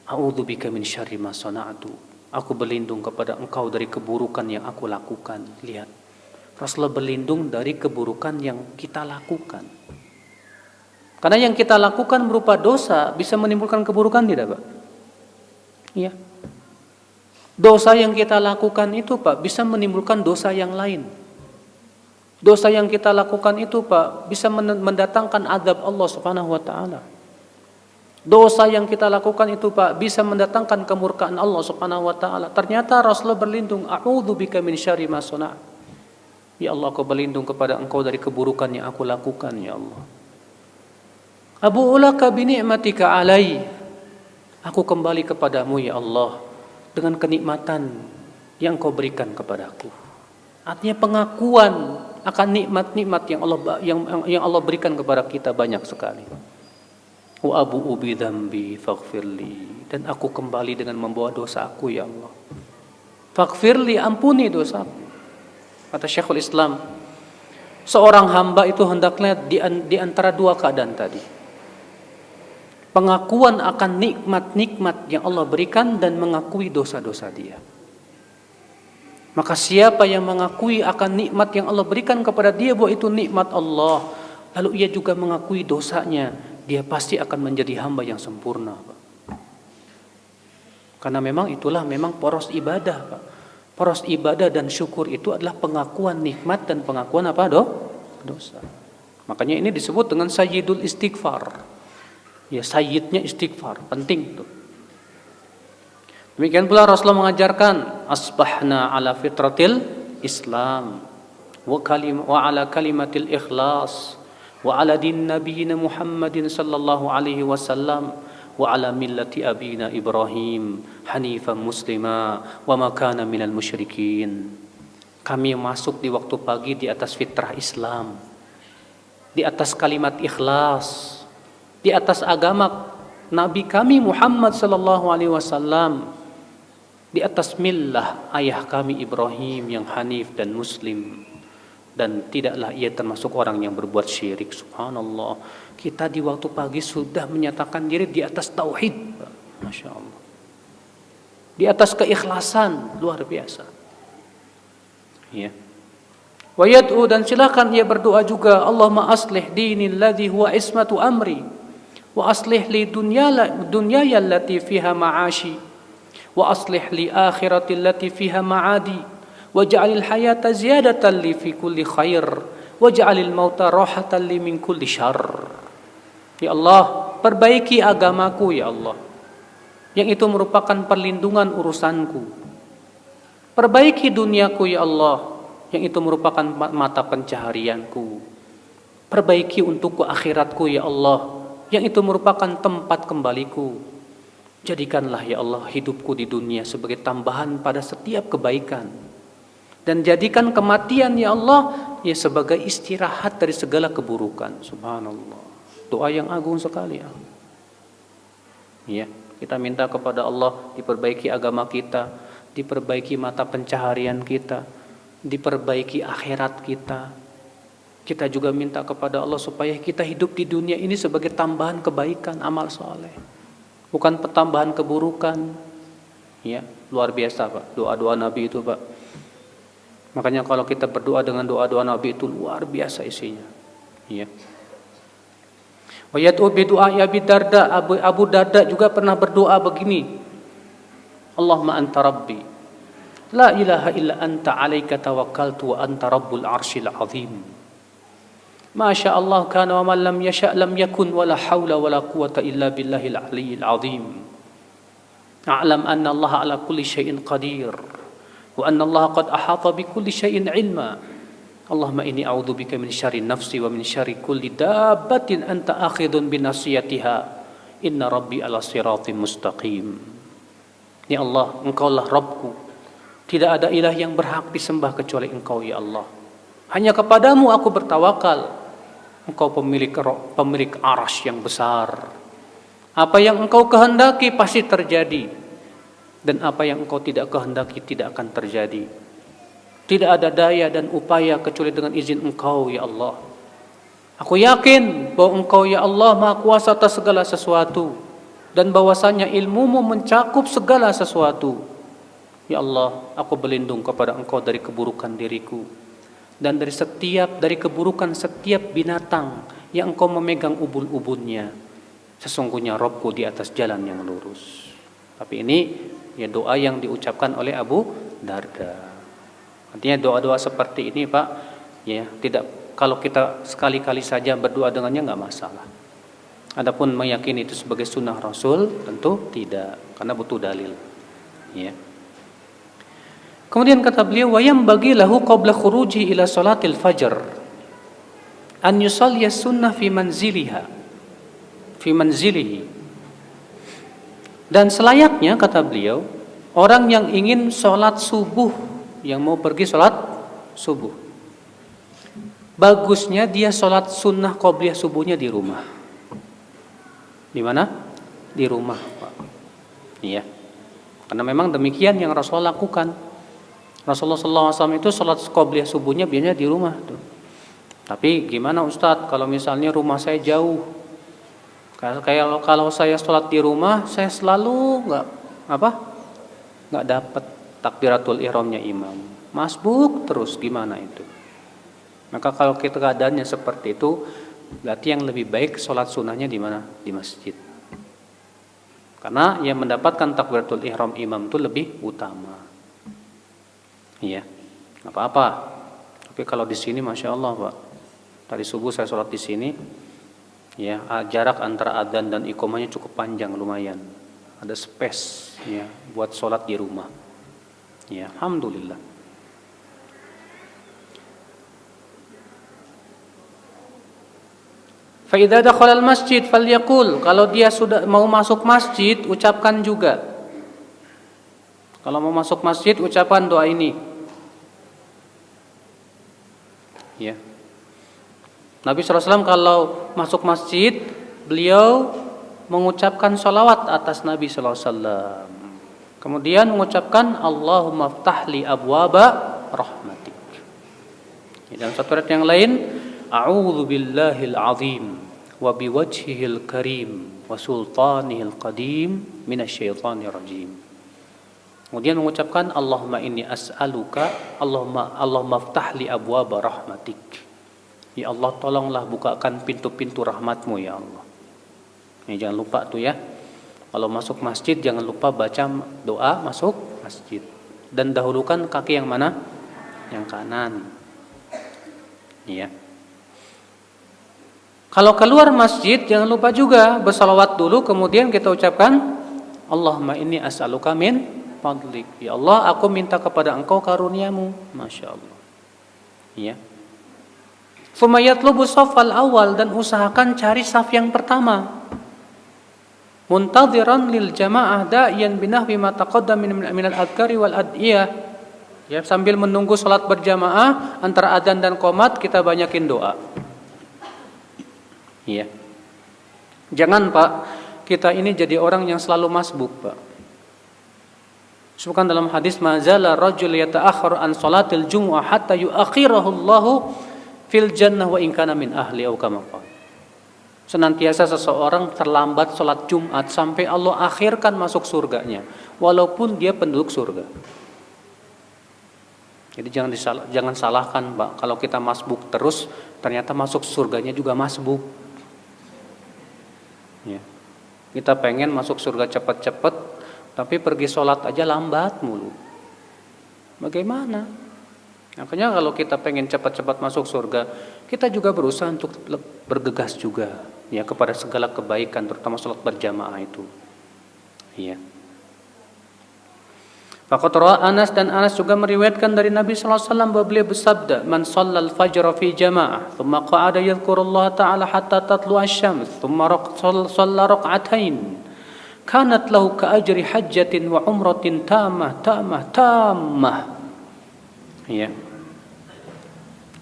a'udzubika min syarri ma sana'tu. Aku berlindung kepada Engkau dari keburukan yang aku lakukan. Lihat, Rasulullah berlindung dari keburukan yang kita lakukan. Karena yang kita lakukan berupa dosa bisa menimbulkan keburukan, tidak Pak? Iya. Dosa yang kita lakukan itu Pak bisa menimbulkan dosa yang lain. Dosa yang kita lakukan itu Pak bisa mendatangkan azab Allah Subhanahu wa taala. Dosa yang kita lakukan itu Pak bisa mendatangkan kemurkaan Allah Subhanahu wa taala. Ternyata Rasulullah berlindung, a'udzubika min syarri ma sana'a. Ya Allah, aku berlindung kepada Engkau dari keburukan yang aku lakukan ya Allah. Abu'u laka bi ni'matika alai. Aku kembali kepadamu ya Allah dengan kenikmatan yang Kau berikan kepadaku. Artinya pengakuan akan nikmat-nikmat yang Allah berikan kepada kita banyak sekali. Wa abu'u bi dzambi faghfirli, dan aku kembali dengan membawa dosaku ya Allah. Faghfirli, ampuni dosaku. Kata Syekhul Islam, seorang hamba itu hendaknya di antara dua keadaan tadi. Pengakuan akan nikmat-nikmat yang Allah berikan dan mengakui dosa-dosa dia. Maka siapa yang mengakui akan nikmat yang Allah berikan kepada dia bahwa itu nikmat Allah, lalu ia juga mengakui dosanya, dia pasti akan menjadi hamba yang sempurna Pak. Karena itulah poros ibadah Pak. Poros ibadah dan syukur itu adalah pengakuan nikmat dan pengakuan Dosa. Makanya ini disebut dengan sayyidul istighfar. Ya, sayyidnya istighfar, penting tuh. Demikian pula Rasulullah mengajarkan asbahna ala fitratil Islam wa ala kalimatil ikhlas wa ala din nabiyina Muhammadin sallallahu alaihi wasallam wa ala millati abina Ibrahim hanifan muslima wa ma kana minal musyrikin. Kami masuk di waktu pagi di atas fitrah Islam, di atas kalimat ikhlas, di atas agama Nabi kami Muhammad sallallahu alaihi wasallam, di atas millah ayah kami Ibrahim yang hanif dan muslim, dan tidaklah ia termasuk orang yang berbuat syirik. Subhanallah, kita di waktu pagi sudah menyatakan diri di atas tauhid, Masya Allah, di atas keikhlasan luar biasa. Ya. Wa yad'u, dan silakan ia berdoa juga, Allahumma aslih dini alladhi huwa ismatu amri wa aslih li dunyaya allati fiha ma'ashi wa aslih li akhirati allati fiha ma'adi waj'alil hayata ziyadatan li fi kulli khair waj'alil mauta rahatan li min kulli syarr. Ya Allah, perbaiki agamaku ya Allah, yang itu merupakan perlindungan urusanku. Perbaiki duniaku ya Allah, yang itu merupakan mata pencaharianku. Perbaiki untukku akhiratku ya Allah, yang itu merupakan tempat kembaliku. Jadikanlah ya Allah hidupku di dunia sebagai tambahan pada setiap kebaikan, dan jadikan kematian ya Allah ya sebagai istirahat dari segala keburukan. Subhanallah, doa yang agung sekali ya. Ya, kita minta kepada Allah diperbaiki agama kita, diperbaiki mata pencaharian kita, diperbaiki akhirat kita. Kita juga minta kepada Allah supaya kita hidup di dunia ini sebagai tambahan kebaikan, amal soleh, bukan pertambahan keburukan. Ya, luar biasa Pak, doa-doa Nabi itu Pak. Makanya kalau kita berdoa dengan doa-doa Nabi itu luar biasa isinya. Ya. Wa yad'u bi du'a Abi Darda, Abu Darda juga pernah berdoa begini, Allahumma anta rabbi la ilaha illa anta alaika tawakkaltu wa anta rabbul arsyil azim. Masya Allah kana wa man lam yasha' lam yakun wa la hawla wa la quwata illa billahil aliyyil azim. A'lam anna Allah ala kulli syai'in qadir wa anna Allah qad ahata bi kulli syai'in ilma. Allahumma inni a'udzubika min syarri nafsi wa min syarri kulli dabbatin anta akhidun bi nasiyatiha. Inna rabbi ala siratim mustaqim. Ya Allah, Engkaulah Rabbku, tidak ada ilah yang berhak disembah kecuali Engkau ya Allah. Hanya kepadamu aku bertawakal. Engkau pemilik arasy yang besar. Apa yang Engkau kehendaki pasti terjadi, dan apa yang Engkau tidak kehendaki tidak akan terjadi. Tidak ada daya dan upaya kecuali dengan izin Engkau ya Allah. Aku yakin bahwa Engkau ya Allah Maha Kuasa atas segala sesuatu, dan bahwasanya ilmumu mencakup segala sesuatu. Ya Allah, aku berlindung kepada Engkau dari keburukan diriku, dan dari keburukan setiap binatang yang Engkau memegang ubun-ubunnya. Sesungguhnya Rabbku di atas jalan yang lurus. Tapi ini ya doa yang diucapkan oleh Abu Darda. Artinya doa-doa seperti ini Pak, ya tidak, kalau kita sekali-kali saja berdoa dengannya nggak masalah. Adapun meyakini itu sebagai sunnah Rasul, tentu tidak, karena butuh dalil. Ya. Kemudian kata beliau, wayam bagi lahu qabla khuruji ila salatil fajr an yusalliya sunnah fi manzilihi. Dan selayaknya kata beliau, orang yang ingin sholat subuh, yang mau pergi sholat subuh, bagusnya dia sholat sunnah qobliyah subuhnya di rumah. Di mana? Di rumah, Pak. Iya. Karena memang demikian yang Rasulullah lakukan. Rasulullah SAW itu sholat qobliyah subuhnya biasanya di rumah tuh. Tapi gimana Ustadz kalau misalnya rumah saya jauh? Kalau saya sholat di rumah, saya selalu nggak dapat takbiratul ihramnya imam. Masbuk terus, gimana itu? Maka kalau kita keadaannya seperti itu, berarti yang lebih baik sholat sunnahnya di mana? Di masjid. Karena yang mendapatkan takbiratul ihram imam itu lebih utama. Iya, nggak apa-apa. Tapi kalau di sini, masya Allah Pak, Tadi subuh saya sholat di sini. Ya, jarak antara adzan dan iqamahnya cukup panjang, lumayan. Ada space ya buat sholat di rumah. Ya, alhamdulillah. Fa idza dakhala al-masjid falyaqul, kalau dia sudah mau masuk masjid ucapkan juga. Kalau mau masuk masjid ucapkan doa ini. Ya. Nabi SAW kalau masuk masjid, beliau mengucapkan sholawat atas Nabi SAW. Kemudian mengucapkan Allahumma ftahli abwaba rahmatik. Dalam satu ayat yang lain, A'udzu billahil azim wa biwajhihil karim wa sultanihil qadim minasyaitonir rajim. Kemudian mengucapkan Allahumma inni as'aluka Allahumma ftahli abwaba rahmatik. Ya Allah, tolonglah bukakan pintu-pintu rahmat-Mu ya Allah. Ini jangan lupa tuh ya. Kalau masuk masjid jangan lupa baca doa masuk masjid. Dan dahulukan kaki yang mana? Yang kanan. Ya. Kalau keluar masjid jangan lupa juga bersalawat dulu, kemudian kita ucapkan Allahumma inni as'aluka min fadlik. Ya Allah, aku minta kepada Engkau karunia-Mu. Masya Allah. Ya. Fumayatlubu safal awal, dan usahakan cari saf yang pertama. Muntadhiran lil jamaah da'iyan binahwi ma taqaddama min al-adhkari wal ad'iyah. Ya, sambil menunggu salat berjamaah antara adzan dan qomat kita banyakin doa. Iya. Jangan Pak, kita ini jadi orang yang selalu masbuk Pak. Sebutkan dalam hadis mazala rajul yata'akhkharu an salatil jumu'ah hatta yu'akhirahu Allahu fil jannah wa in kana min ahli au kama qala. Senantiasa seseorang terlambat salat Jumat sampai Allah akhirkan masuk surganya walaupun dia penduduk surga. Jadi jangan salahkan Pak, kalau kita masbuk terus ternyata masuk surganya juga masbuk. Ya. Kita pengen masuk surga cepat-cepat tapi pergi sholat aja lambat mulu. Bagaimana? Makanya kalau kita pengen cepat-cepat masuk surga, kita juga berusaha untuk bergegas juga ya kepada segala kebaikan, terutama sholat berjamaah itu. Iya. Faqad ra'a Anas, dan Anas juga meriwayatkan dari Nabi sallallahu alaihi wasallam bahwa beliau bersabda, "Man shallal fajr fi jama'ah, thumma qa'ada yadhkurullaha ta'ala hatta tatlu'a asy-syams, thumma shalla rak'atain, kanat lahu ka ajri hajjatin wa umratin tammah." Ya.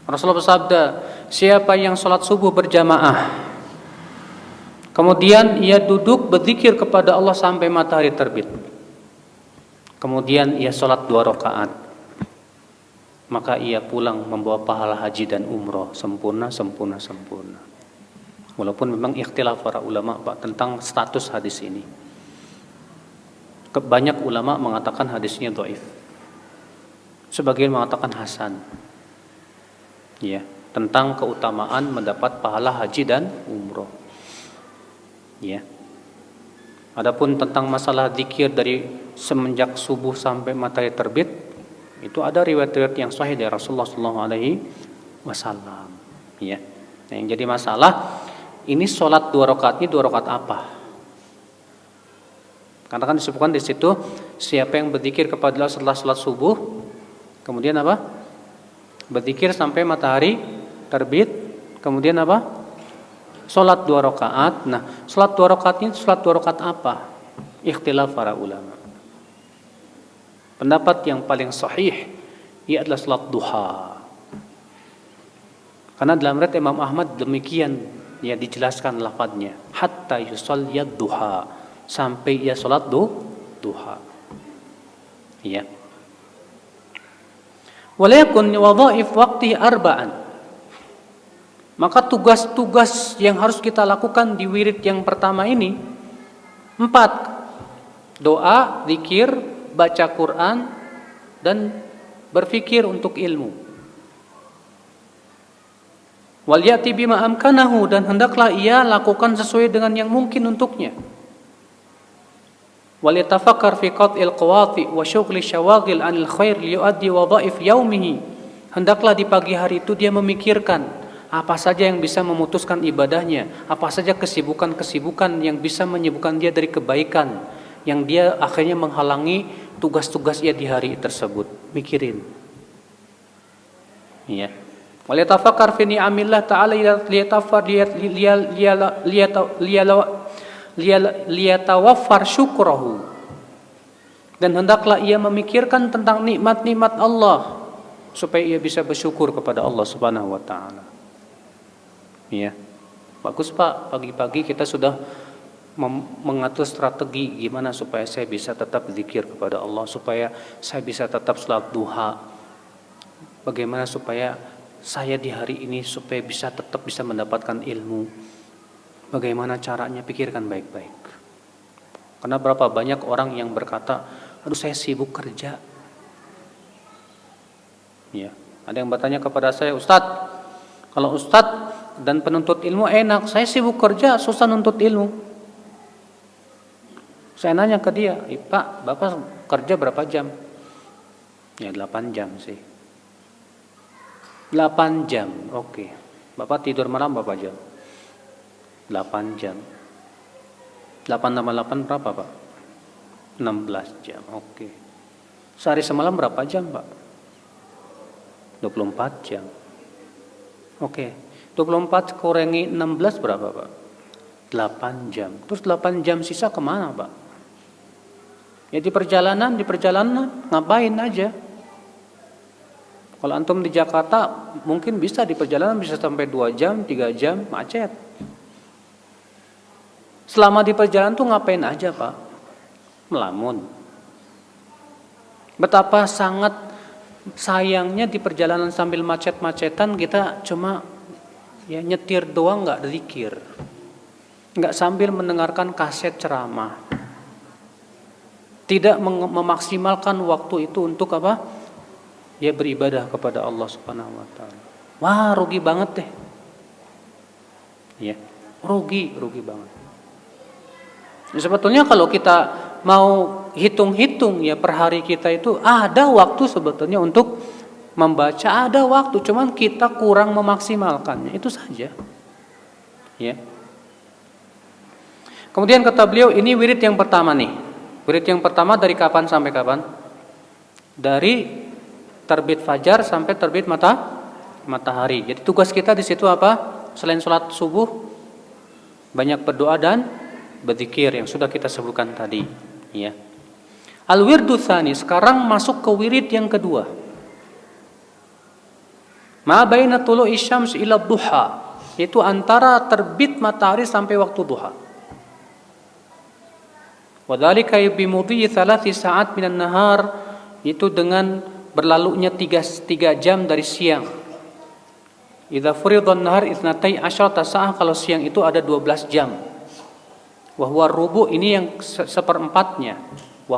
Rasulullah bersabda, siapa yang salat subuh berjamaah, kemudian ia duduk berzikir kepada Allah sampai matahari terbit, kemudian ia salat 2 rakaat, maka ia pulang membawa pahala haji dan umroh sempurna. Walaupun memang ikhtilaf para ulama Pak tentang status hadis ini. Banyak ulama mengatakan hadisnya dhaif, sebagian mengatakan hasan. Ya, tentang keutamaan mendapat pahala haji dan umroh. Ya. Adapun tentang masalah zikir dari semenjak subuh sampai matahari terbit, itu ada riwayat-riwayat yang sahih dari Rasulullah SAW. Ya. Nah, yang jadi masalah ini sholat 2 rakaat ini 2 rakaat apa? Karena kan disebutkan di situ siapa yang berzikir kepada Allah setelah sholat subuh, kemudian apa? Berzikir sampai matahari terbit, kemudian apa? Sholat 2 rakaat. Nah, sholat 2 rakaat ini sholat 2 rakaat apa? Ikhtilaf para ulama. Pendapat yang paling sahih ia adalah sholat duha. Karena dalam riwayat Imam Ahmad demikian ya dijelaskan lafadznya, hatta yusalliyad duha, sampai ia sholat duha. Ya. Walakun wadhaif waqti arba'an. Maka tugas-tugas yang harus kita lakukan di wirid yang pertama ini 4. Doa, zikir, baca Quran, dan berfikir untuk ilmu. Wal yati bima amkanahu, dan hendaklah ia lakukan sesuai dengan yang mungkin untuknya. Wal yatafakkar fi qat'il qawati wa syughli syawaghil 'anil khair liyuaddi wadhaif yaumihi. Hendaklah di pagi hari itu dia memikirkan Apa saja yang bisa memutuskan ibadahnya, apa saja kesibukan-kesibukan yang bisa menyibukkan dia dari kebaikan, yang dia akhirnya menghalangi tugas-tugas ia di hari tersebut. Mikirin. Ya. Waliyatafakkar fi ni'amillah ta'ala liyatawaffar syukrahu. Dan hendaklah ia memikirkan tentang nikmat-nikmat Allah supaya ia bisa bersyukur kepada Allah Subhanahu wa taala. Ya. Bagus Pak, pagi-pagi kita sudah mengatur strategi gimana supaya saya bisa tetap zikir kepada Allah, supaya saya bisa tetap salat duha. Bagaimana supaya saya di hari ini supaya bisa tetap bisa mendapatkan ilmu. Bagaimana caranya, pikirkan baik-baik. Karena berapa banyak orang yang berkata, aduh saya sibuk kerja. Ya, ada yang bertanya kepada saya, Ustadz, kalau Ustadz dan penuntut ilmu enak, saya sibuk kerja, susah nuntut ilmu. Saya nanya ke dia, Pak, Bapak kerja berapa jam? Ya 8 jam sih. 8 jam, oke. Bapak tidur malam berapa jam? 8 jam. 8 tambah 8 berapa Pak? 16 jam, oke. Sehari semalam berapa jam Pak? 24 jam. Oke, 24 kurangi 16 berapa Pak? 8 jam. Terus 8 jam sisa kemana Pak? Ya di perjalanan ngapain aja. Kalau antum di Jakarta mungkin bisa di perjalanan bisa sampai 2 jam, 3 jam macet. Selama di perjalanan tuh ngapain aja Pak? Melamun. Betapa sangat sayangnya di perjalanan sambil macet-macetan kita cuma ya nyetir doang, nggak zikir, nggak sambil mendengarkan kaset ceramah, tidak memaksimalkan waktu itu untuk apa? Ya beribadah kepada Allah Subhanahu Wa Taala. Wah rugi banget deh, ya rugi banget. Ya, sebetulnya kalau kita mau hitung-hitung ya per hari kita itu ada waktu sebetulnya untuk membaca, ada waktu, cuman kita kurang memaksimalkannya, itu saja. Ya. Kemudian kata beliau, ini wirid yang pertama nih. Wirid yang pertama dari kapan sampai kapan? Dari terbit fajar sampai terbit matahari. Jadi tugas kita di situ apa? Selain sholat subuh, banyak berdoa dan berzikir yang sudah kita sebutkan tadi. Ya. Al-wirdu tsani, sekarang masuk ke wirid yang kedua. Ma baina tulu'i syams ila duha, itu antara terbit matahari sampai waktu duha. Wa dzalika bi mudhi 3 saat minan nahar, itu dengan berlalunya 3 jam dari siang. Idza furidun nahar 12 sa'ah, kalau siang itu ada 12 jam. Wa huwa rubu, ini yang seperempatnya. Wa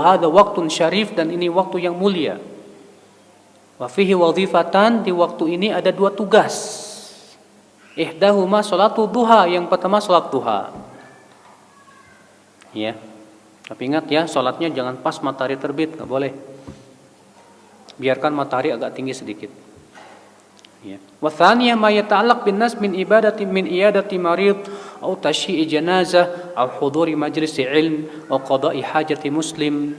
hadha waqtun syarif, dan ini waktu yang mulia. Wa fihi wadhifatan, di waktu ini ada 2 tugas. Ihdahuma sholatu duha, yang pertama sholat duha. Ya. Tapi ingat ya, sholatnya jangan pas matahari terbit, enggak boleh. Biarkan matahari agak tinggi sedikit. Ya. Wa tsaniyah ma yata'allaq bin nas min ibadati min iyadati marid atau tashyi'i janazah atau huduri majlis ilm atau qada'i hajati muslim.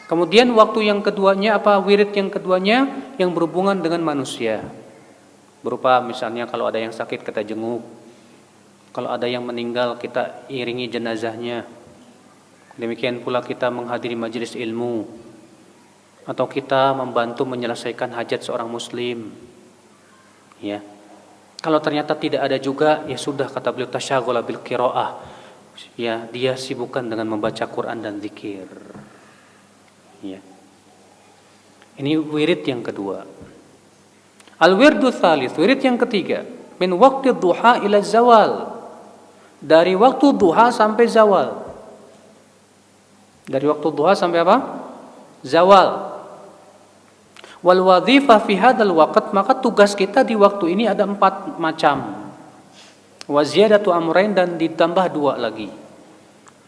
Kemudian waktu yang keduanya apa? Wirid yang keduanya yang berhubungan dengan manusia. Berupa misalnya kalau ada yang sakit kita jenguk. Kalau ada yang meninggal kita iringi jenazahnya. Demikian pula kita menghadiri majelis ilmu. Atau kita membantu menyelesaikan hajat seorang muslim. Ya. Kalau ternyata tidak ada juga, ya sudah, kata beliau, tasyaghala bil qiraah. Ya, dia sibukkan dengan membaca Quran dan zikir. Ya. Ini wirid yang kedua. Al-wirdu tsalits, wirid yang ketiga, min waqti duha ila zawal. Dari waktu duha sampai zawal. Dari waktu duha sampai apa? Zawal. Wal wadhifah fi hadzal waqt, maka tugas kita di waktu ini ada 4 macam. Wa ziyadatu amrayn, dan ditambah 2 lagi.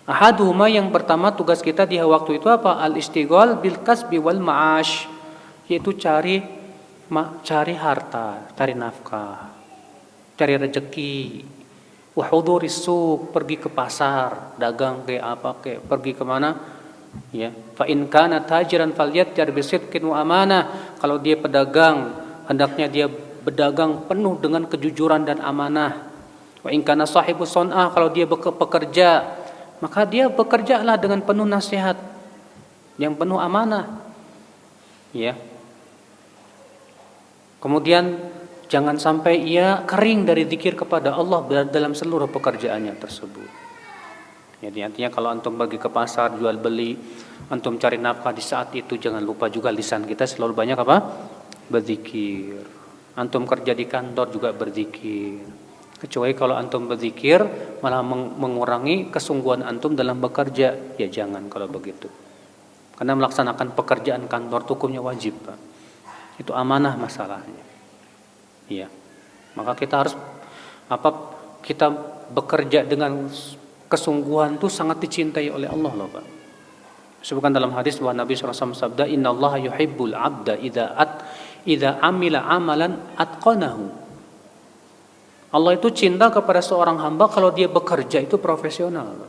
Ahaduhuma, yang pertama tugas kita di waktu itu apa? Al-istighal bil kasbi wal ma'ash, yaitu cari cari harta, cari nafkah, cari rezeki. Wa huduris suq, pergi ke pasar, dagang kayak apa kayak, pergi kemana? Ya, fa in kana tajiran falyatjar bisidqin wa amanah. Kalau dia pedagang, hendaknya dia berdagang penuh dengan kejujuran dan amanah. Wa in kana sahibu sun'ah, kalau dia pekerja, maka dia bekerjalah dengan penuh nasihat, yang penuh amanah. Ya. Kemudian jangan sampai ia kering dari zikir kepada Allah dalam seluruh pekerjaannya tersebut. Jadi artinya kalau antum pergi ke pasar jual beli, antum cari nafkah di saat itu, jangan lupa juga lisan kita selalu banyak apa? Berzikir. Antum kerja di kantor juga berzikir. Kecuali kalau antum berzikir malah mengurangi kesungguhan antum dalam bekerja, ya jangan kalau begitu. Karena melaksanakan pekerjaan kantor itu hukumnya wajib, Pak. Itu amanah masalahnya. Iya. Maka kita harus kita bekerja dengan kesungguhan itu sangat dicintai oleh Allah loh, Pak. Sebutkan dalam hadis bahwa Nabi SAW sabda, "Innallaha yuhibbul 'abda idza amila amalan atqanahu." Allah itu cinta kepada seorang hamba kalau dia bekerja itu profesional.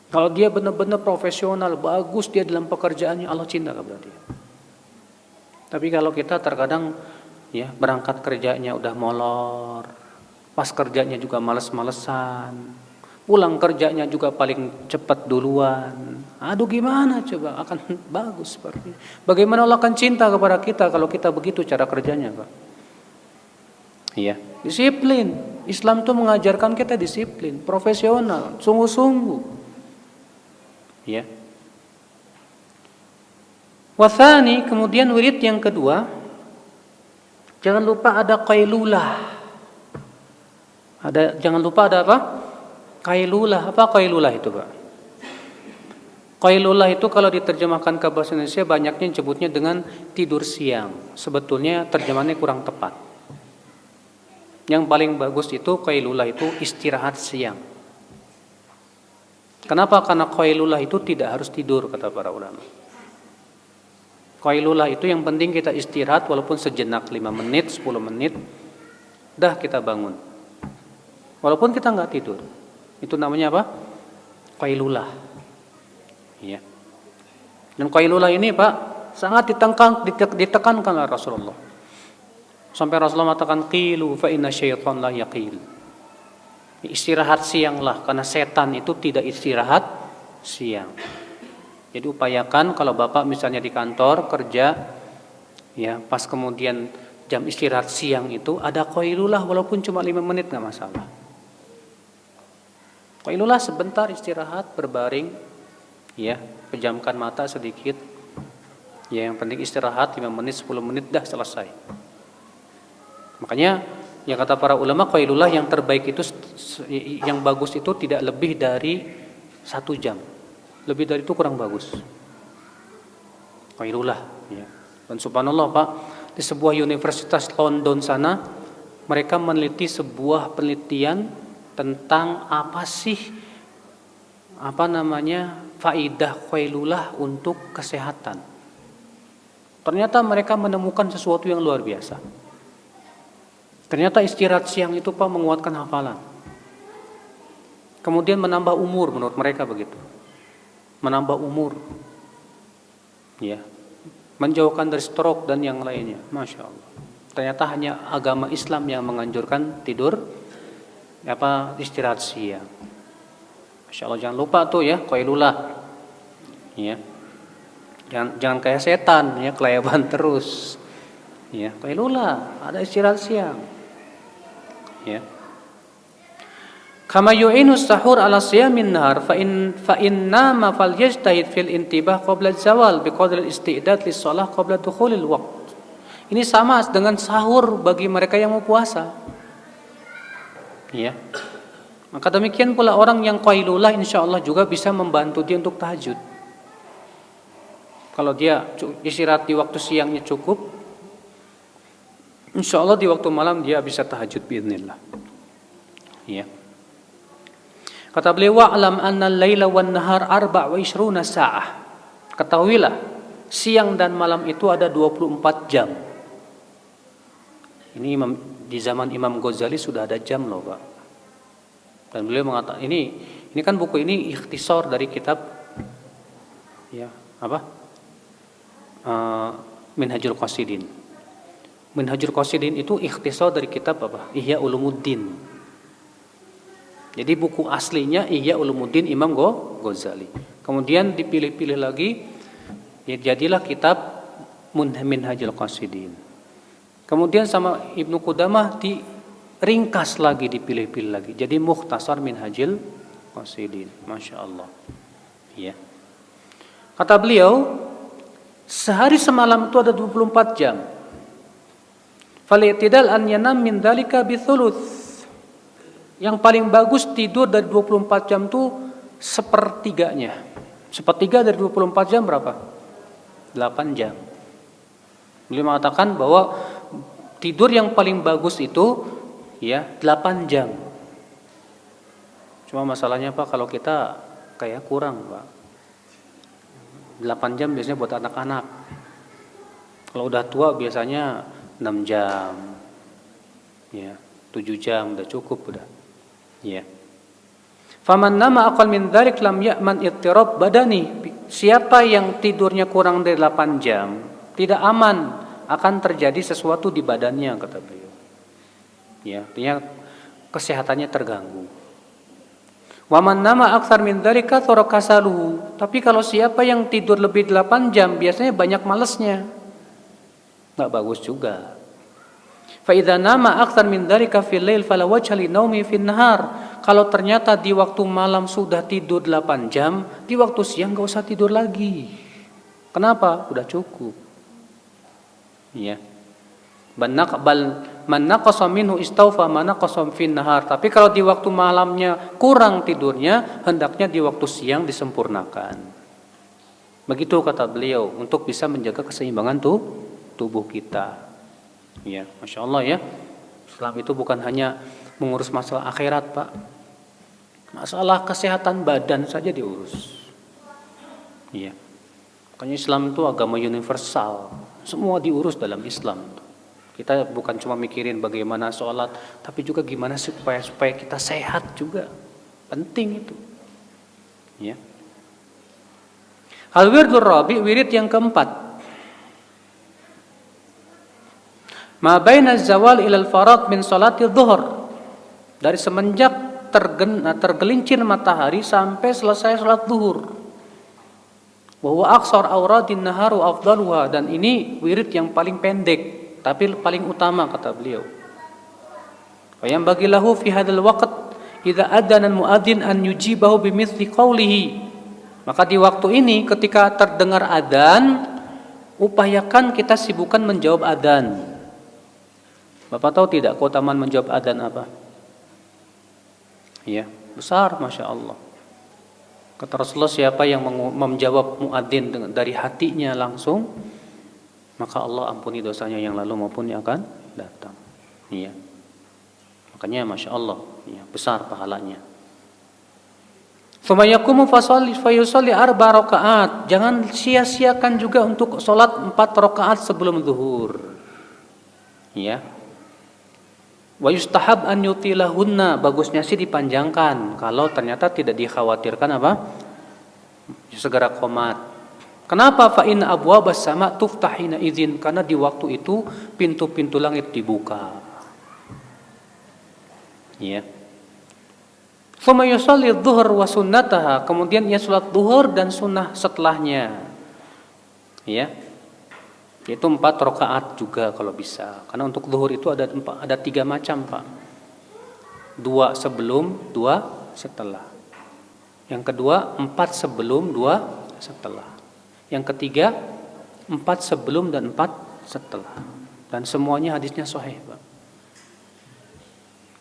Kalau dia benar-benar profesional, bagus dia dalam pekerjaannya, Allah cinta kepada dia. Tapi kalau kita terkadang ya berangkat kerjanya udah molor, pas kerjanya juga males-malesan, pulang kerjanya juga paling cepat duluan. Aduh gimana coba akan bagus seperti ini. Bagaimana Allah akan cinta kepada kita kalau kita begitu cara kerjanya, Pak? Iya, disiplin. Islam itu mengajarkan kita disiplin, profesional, sungguh-sungguh. Ya. Wathani, kemudian wirid yang kedua, jangan lupa ada qailulah. Jangan lupa ada apa? Qailulah. Apa qailulah itu, Pak? Qailulah itu kalau diterjemahkan ke bahasa Indonesia banyaknya disebutnya dengan tidur siang. Sebetulnya terjemahannya kurang tepat. Yang paling bagus itu qailulah itu istirahat siang. Kenapa? Karena qailulah itu tidak harus tidur kata para ulama. Qailulah itu yang penting kita istirahat walaupun sejenak 5 menit, 10 menit, dah kita bangun. Walaupun kita nggak tidur. Itu namanya apa? Qailulah. Ya. Dan qailulah ini, Pak, sangat ditekankan oleh Rasulullah. Sampai Rasulullah mengatakan qilu fa inna syaitan la yaqil. Istirahat sianglah karena setan itu tidak istirahat siang. Jadi upayakan kalau Bapak misalnya di kantor kerja ya, pas kemudian jam istirahat siang itu ada qailulah walaupun cuma 5 menit enggak masalah. Qailulah sebentar istirahat berbaring ya, pejamkan mata sedikit. Ya yang penting istirahat 5 menit 10 menit dah selesai. Makanya yang kata para ulama qailulah yang terbaik itu yang bagus itu tidak lebih dari 1 jam. Lebih dari itu kurang bagus. Qailulah ya. Dan subhanallah, Pak, di sebuah universitas London sana mereka meneliti sebuah penelitian tentang apa sih faidah qailulah untuk kesehatan. Ternyata mereka menemukan sesuatu yang luar biasa. Ternyata istirahat siang itu, Pak, menguatkan hafalan. Kemudian menambah umur, menurut mereka begitu. Menambah umur. Ya. Menjauhkan dari stroke dan yang lainnya. Masya Allah. Ternyata hanya agama Islam yang menganjurkan tidur istirahat siang. Masya Allah, jangan lupa tuh ya qailulah. Ya. Jangan kayak setan ya, kelayaban terus. Ya, qailulah, ada istirahat siang. Ya. Kama yu'inu sahur ala siyamin nahar fa in nama falyajtahid fil intibah qabla zawal biqadri al-istidad lis-shalah qabla dukhulil waqt. Ini sama dengan sahur bagi mereka yang mau puasa. Ya. Maka demikian pula orang yang qailulah insyaallah juga bisa membantu dia untuk tahajud. Kalau dia istirahat di waktu siangnya cukup, insyaallah di waktu malam dia bisa tahajud biiznillah. Ya. Kata beliau, wa'lam anna al-laila wan nahar 24 sa'ah. Ketahuilah, siang dan malam itu ada 24 jam. Ini di zaman Imam Ghazali sudah ada jam loh Pak. Dan beliau mengatakan ini kan buku ini ikhtisar dari kitab ya apa? Minhajul Qasidin. Minhajul Qasidin itu ikhtisar dari kitab apa? Ihya Ulumuddin. Jadi buku aslinya Ihya Ulumuddin Imam Ghazali. Kemudian dipilih-pilih lagi, ya jadilah kitab Minhajul Qasidin. Kemudian sama Ibnu Qudamah diringkas lagi, dipilih-pilih lagi. Jadi Mukhtasar Minhajul Qasidin. Masya Allah. Ya. Kata beliau, sehari semalam itu ada 24 jam. Fal-i'tidal an yanam min dzalika bithuluts. Yang paling bagus tidur dari 24 jam itu sepertiganya. Sepertiga dari 24 jam berapa? 8 jam. Beliau mengatakan bahwa tidur yang paling bagus itu ya 8 jam. Cuma masalahnya Pak, kalau kita kayak kurang Pak. 8 jam biasanya buat anak-anak. Kalau udah tua biasanya 6 jam. Ya, 7 jam udah cukup udah. Ya. Faman nama aqal min dzalik lam ya'man ittirab badani. Siapa yang tidurnya kurang dari 8 jam, tidak aman akan terjadi sesuatu di badannya kata beliau. Ya, artinya kesehatannya terganggu. Wa man nama aktsar min dzalika tarakasaluhu. Tapi kalau siapa yang tidur lebih 8 jam, biasanya banyak malesnya. Enggak bagus juga. Fa idza nama aktsar min dzalika fil lail fala wajha li naumi fin nahar. Kalau ternyata di waktu malam sudah tidur 8 jam, di waktu siang enggak usah tidur lagi. Kenapa? Udah cukup. Ya. Man naqasa minhu istawfa man naqasa fin nahar. Tapi kalau di waktu malamnya kurang tidurnya, hendaknya di waktu siang disempurnakan. Begitu kata beliau untuk bisa menjaga keseimbangan tubuh kita. Ya, Masya Allah ya. Islam itu bukan hanya mengurus masalah akhirat Pak. Masalah kesehatan badan saja diurus. Ya. Makanya Islam itu agama universal. Semua diurus dalam Islam. Kita bukan cuma mikirin bagaimana sholat, tapi juga gimana supaya kita sehat juga. Penting itu. Ya. Al-wirdur rabi, wirid yang keempat. Ma baina zawal ilal faraq min salatil dhuhr. Dari semenjak tergelincir matahari sampai selesai salat zuhur. Wa huwa aqsar awradin nahar wa afdaluha, dan ini wirid yang paling pendek tapi paling utama kata beliau. Wa yang bagilahu fi hadzal waqt idza adzana al-muadzin an yujibahu bimithli qawlihi. Maka di waktu ini ketika terdengar adzan, upayakan kita sibukkan menjawab adzan. Bapak tahu tidak keutamaan menjawab adzan apa? Ya, besar Masya Allah. Kata Rasulullah, siapa yang menjawab muadzin dari hatinya langsung, maka Allah ampuni dosanya yang lalu maupun yang akan datang. Iya. Makanya Masya Allah, ya, besar pahalanya. Tsumma yaqumu fayusalli 4 rakaat. Jangan sia-siakan juga untuk sholat 4 rakaat sebelum zuhur. Ya. Wa yustahab an yutilahunna, bagusnya sih dipanjangkan kalau ternyata tidak dikhawatirkan apa? Segera qomat. Kenapa? Fa in abwabas sama tuftahina idzin, karena di waktu itu pintu-pintu langit dibuka. Ya. Tsumma yusalli adh-dhuhr wa sunnataha, kemudian ia salat zuhur dan sunnah setelahnya. Ya. Yaitu 4 rakaat juga kalau bisa. Karena untuk zuhur itu ada 3 macam Pak. 2 sebelum, 2 setelah. Yang kedua 4 sebelum, 2 setelah. Yang ketiga 4 sebelum dan 4 setelah. Dan semuanya hadisnya sahih Pak.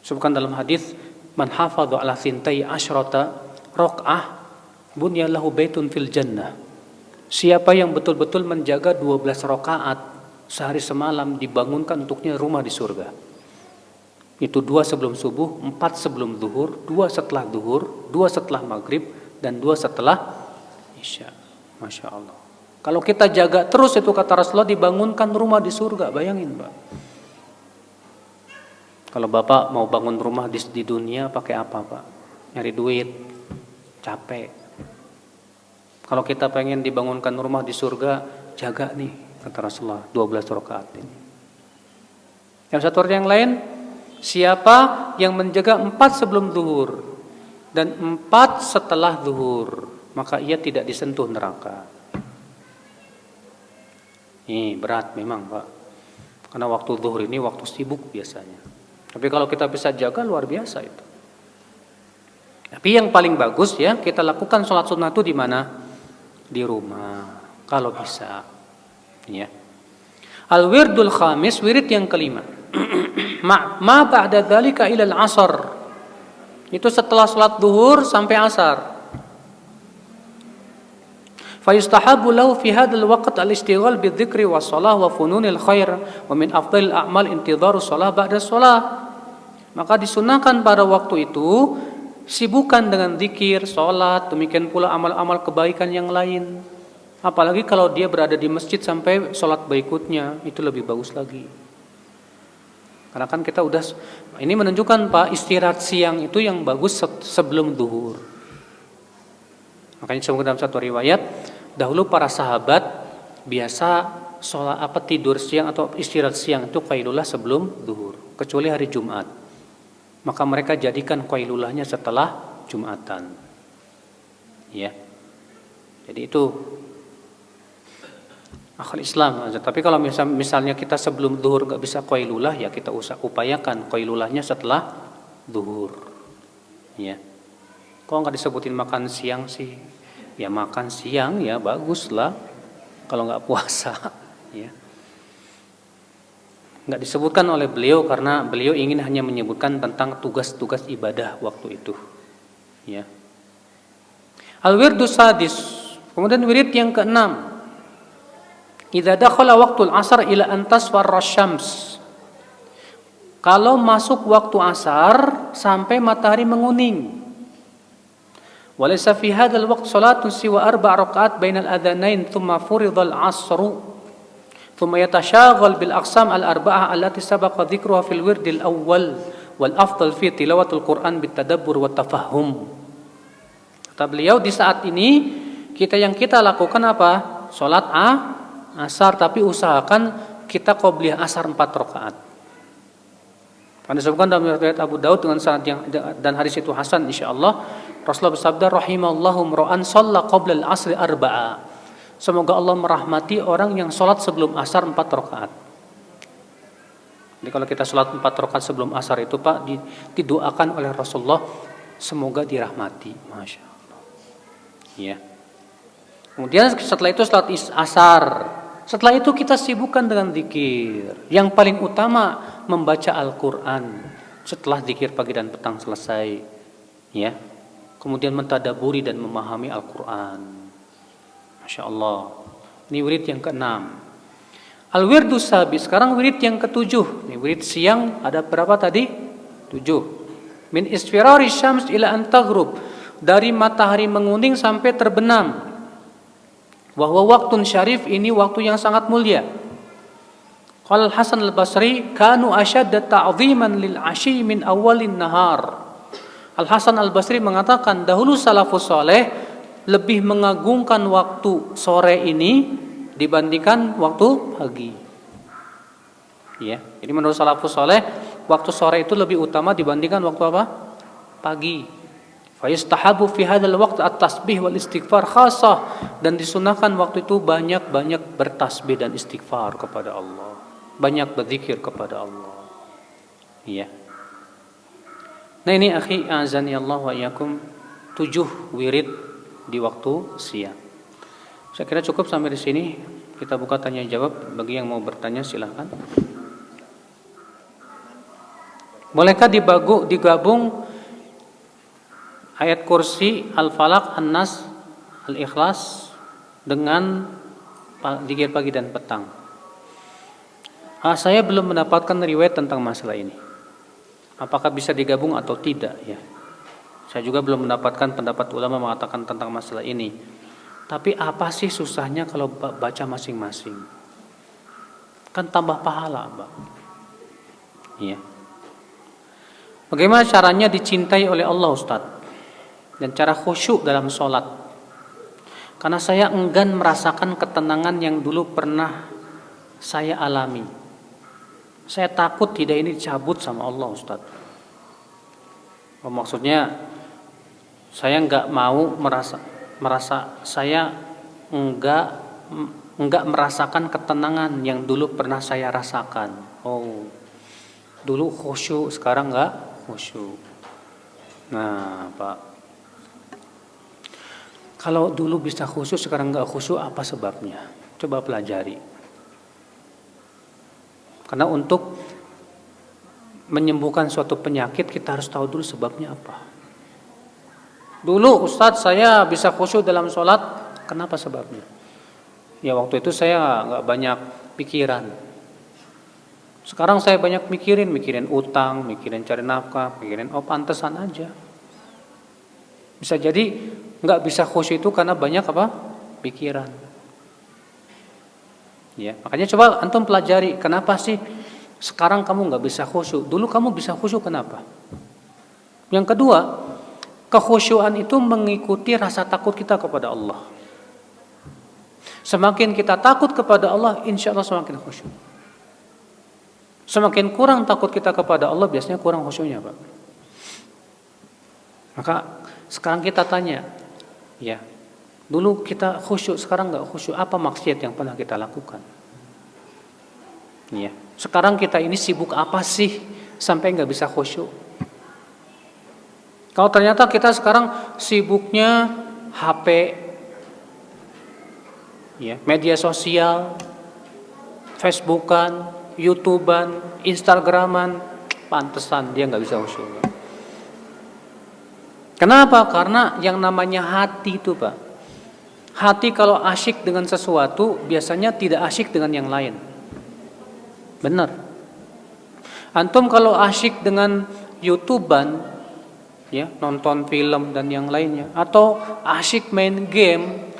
Sebutkan dalam hadis, man hafadha ala thintai asyrata raq'ah bunya lahu baitun fil jannah. Siapa yang betul-betul menjaga 12 rakaat sehari semalam, dibangunkan untuknya rumah di surga. Itu 2 sebelum subuh, 4 sebelum zuhur, 2 setelah zuhur, 2 setelah maghrib, dan 2 setelah isya. Masya Allah. Kalau kita jaga terus itu kata Rasulullah, dibangunkan rumah di surga. Bayangin Pak. Kalau Bapak mau bangun rumah di dunia pakai apa, Pak? Nyari duit, capek. Kalau kita pengen dibangunkan rumah di surga, jaga nih, kata Rasulullah, 12 rakaat ini. Yang satu yang lain, siapa yang menjaga 4 sebelum zuhur dan 4 setelah zuhur, maka ia tidak disentuh neraka. Ini berat memang, Pak. Karena waktu zuhur ini waktu sibuk biasanya. Tapi kalau kita bisa jaga, luar biasa itu. Tapi yang paling bagus ya, kita lakukan sholat sunnah itu di mana? Di rumah, kalau bisa. Ya. Al-wirdul khamis, wirid yang kelima. Ma ba'da dzalika ila al-'asr. Itu setelah sholat zuhur sampai asar. فيستحب له في هذا الوقت الاشتغال بالذكر والصلاة وفنون الخير ومن أفضل الأعمال انتظار الصلاة بعد الصلاة. Maka disunahkan pada waktu itu sibukkan dengan zikir, sholat, demikian pula amal-amal kebaikan yang lain. Apalagi kalau dia berada di masjid sampai sholat berikutnya, itu lebih bagus lagi. Karena kan kita udah, ini menunjukkan Pak, istirahat siang itu yang bagus sebelum zuhur. Makanya dalam satu riwayat, dahulu para sahabat biasa sholat tidur siang atau istirahat siang itu qailullah sebelum zuhur, kecuali hari Jumat. Maka mereka jadikan qailulahnya setelah Jumatan. Ya. Jadi itu akal Islam. Tapi kalau misalnya kita sebelum zuhur nggak bisa qailulah, ya kita upayakan qailulahnya setelah zuhur. Ya. Kok nggak disebutin makan siang sih? Ya makan siang ya bagus lah kalau nggak puasa. Ya. Nggak disebutkan oleh beliau karena beliau ingin hanya menyebutkan tentang tugas-tugas ibadah waktu itu. Ya. Al-wirdus sadis. Kemudian wirid yang keenam. Idza dakhala waqtul asar ila an tasfarra syams. Kalau masuk waktu asar sampai matahari menguning. Walaysa fi hadzal waqt salatun siwa 4 rakaat bainal adzanain thumma furidal 'ashru thumma yatashaghal bil aqsam al arba'ah allati sabaqa dzikruha fil wirdil awwal wal afdal fi tilawatul Qur'an bit tadabbur wa tafahum. Kata beliau, di saat ini kita lakukan apa? Salat asar, tapi usahakan kita qobliyah asar 4 rakaat. Karena disebutkan dalam riwayat Abu Daud dengan sanad yang dan hadis itu hasan insyaallah, Rasulullah bersabda, rahimallahu mra'an shalla qabla al-'asri 4. Semoga Allah merahmati orang yang salat sebelum asar 4 rakaat. Jadi kalau kita salat 4 rakaat sebelum asar itu Pak didoakan oleh Rasulullah semoga dirahmati. Masya Allah. Ya. Kemudian setelah itu salat asar. Setelah itu kita sibukkan dengan zikir. Yang paling utama membaca Al-Quran. Setelah zikir pagi dan petang selesai, ya, kemudian mentadaburi dan memahami Al-Quran. Masya Allah. Ini wirid yang keenam. Al-wirdus sabis. Sekarang wirid yang ketujuh. Ini wirid siang ada berapa tadi? 7. Min isfirari syams ila an taghrub. Dari matahari menguning sampai terbenam. Wahwa waktun syarif, ini waktu yang sangat mulia. Qala Hasan al-Basri, kanu ashadda ta'ziman lil ashi min awalin nahar. Al-Hasan al-Basri mengatakan, dahulu salafus saleh lebih mengagungkan waktu sore ini dibandingkan waktu pagi. Ya, jadi menurut salafus saleh, waktu sore itu lebih utama dibandingkan waktu apa? Pagi. Fayastahabu fi hadzal waqt at-tasbih wal istighfar khassah, dan disunahkan waktu itu banyak-banyak bertasbih dan istighfar kepada Allah, banyak berzikir kepada Allah. Iya. Nah ini akhi azani Allah wa iyyakum 7 wirid di waktu siang. Saya kira cukup sampai di sini. Kita buka tanya jawab, bagi yang mau bertanya silahkan. Bolehkah digabung ayat kursi, Al-Falaq, An-Nas, Al-Ikhlas dengan zikir pagi dan petang? Saya belum mendapatkan riwayat tentang masalah ini. Apakah bisa digabung atau tidak ya? Saya juga belum mendapatkan pendapat ulama mengatakan tentang masalah ini. Tapi apa sih susahnya kalau baca masing-masing? Kan tambah pahala, Mbak. Iya. Bagaimana caranya dicintai oleh Allah Ustadz? Dan cara khusyuk dalam sholat. Karena saya enggan merasakan ketenangan yang dulu pernah saya alami. Saya takut tidak ini dicabut sama Allah Ustadz. Maksudnya saya enggak mau merasa saya enggak merasakan ketenangan yang dulu pernah saya rasakan. Oh, dulu khusyuk, sekarang enggak khusyuk. Nah, Pak, kalau dulu bisa khusyuk, sekarang enggak khusyuk, apa sebabnya? Coba pelajari. Karena untuk menyembuhkan suatu penyakit, kita harus tahu dulu sebabnya apa. Dulu Ustadz saya bisa khusyuk dalam sholat, kenapa sebabnya? Ya waktu itu saya enggak banyak pikiran. Sekarang saya banyak mikirin utang, mikirin cari nafkah, mikirin pantesan aja. Bisa jadi nggak bisa khusyuk itu karena banyak apa? Pikiran. Ya, makanya coba antum pelajari kenapa sih sekarang kamu nggak bisa khusyuk? Dulu kamu bisa khusyuk kenapa? Yang kedua, kekhusyuan itu mengikuti rasa takut kita kepada Allah. Semakin kita takut kepada Allah, insya Allah semakin khusyuk. Semakin kurang takut kita kepada Allah, biasanya kurang khusyuknya, Pak. Maka sekarang kita tanya, ya, dulu kita khusyuk, sekarang nggak khusyuk. Apa maksiat yang pernah kita lakukan? Ya, sekarang kita ini sibuk apa sih sampai nggak bisa khusyuk? Kalau ternyata kita sekarang sibuknya HP, ya, media sosial, Facebookan, YouTubean, Instagraman, pantesan dia nggak bisa khusyuk. Kenapa? Karena yang namanya hati itu, Pak. Hati kalau asyik dengan sesuatu biasanya tidak asyik dengan yang lain. Benar. Antum kalau asyik dengan YouTubean, ya, nonton film dan yang lainnya, atau asyik main game,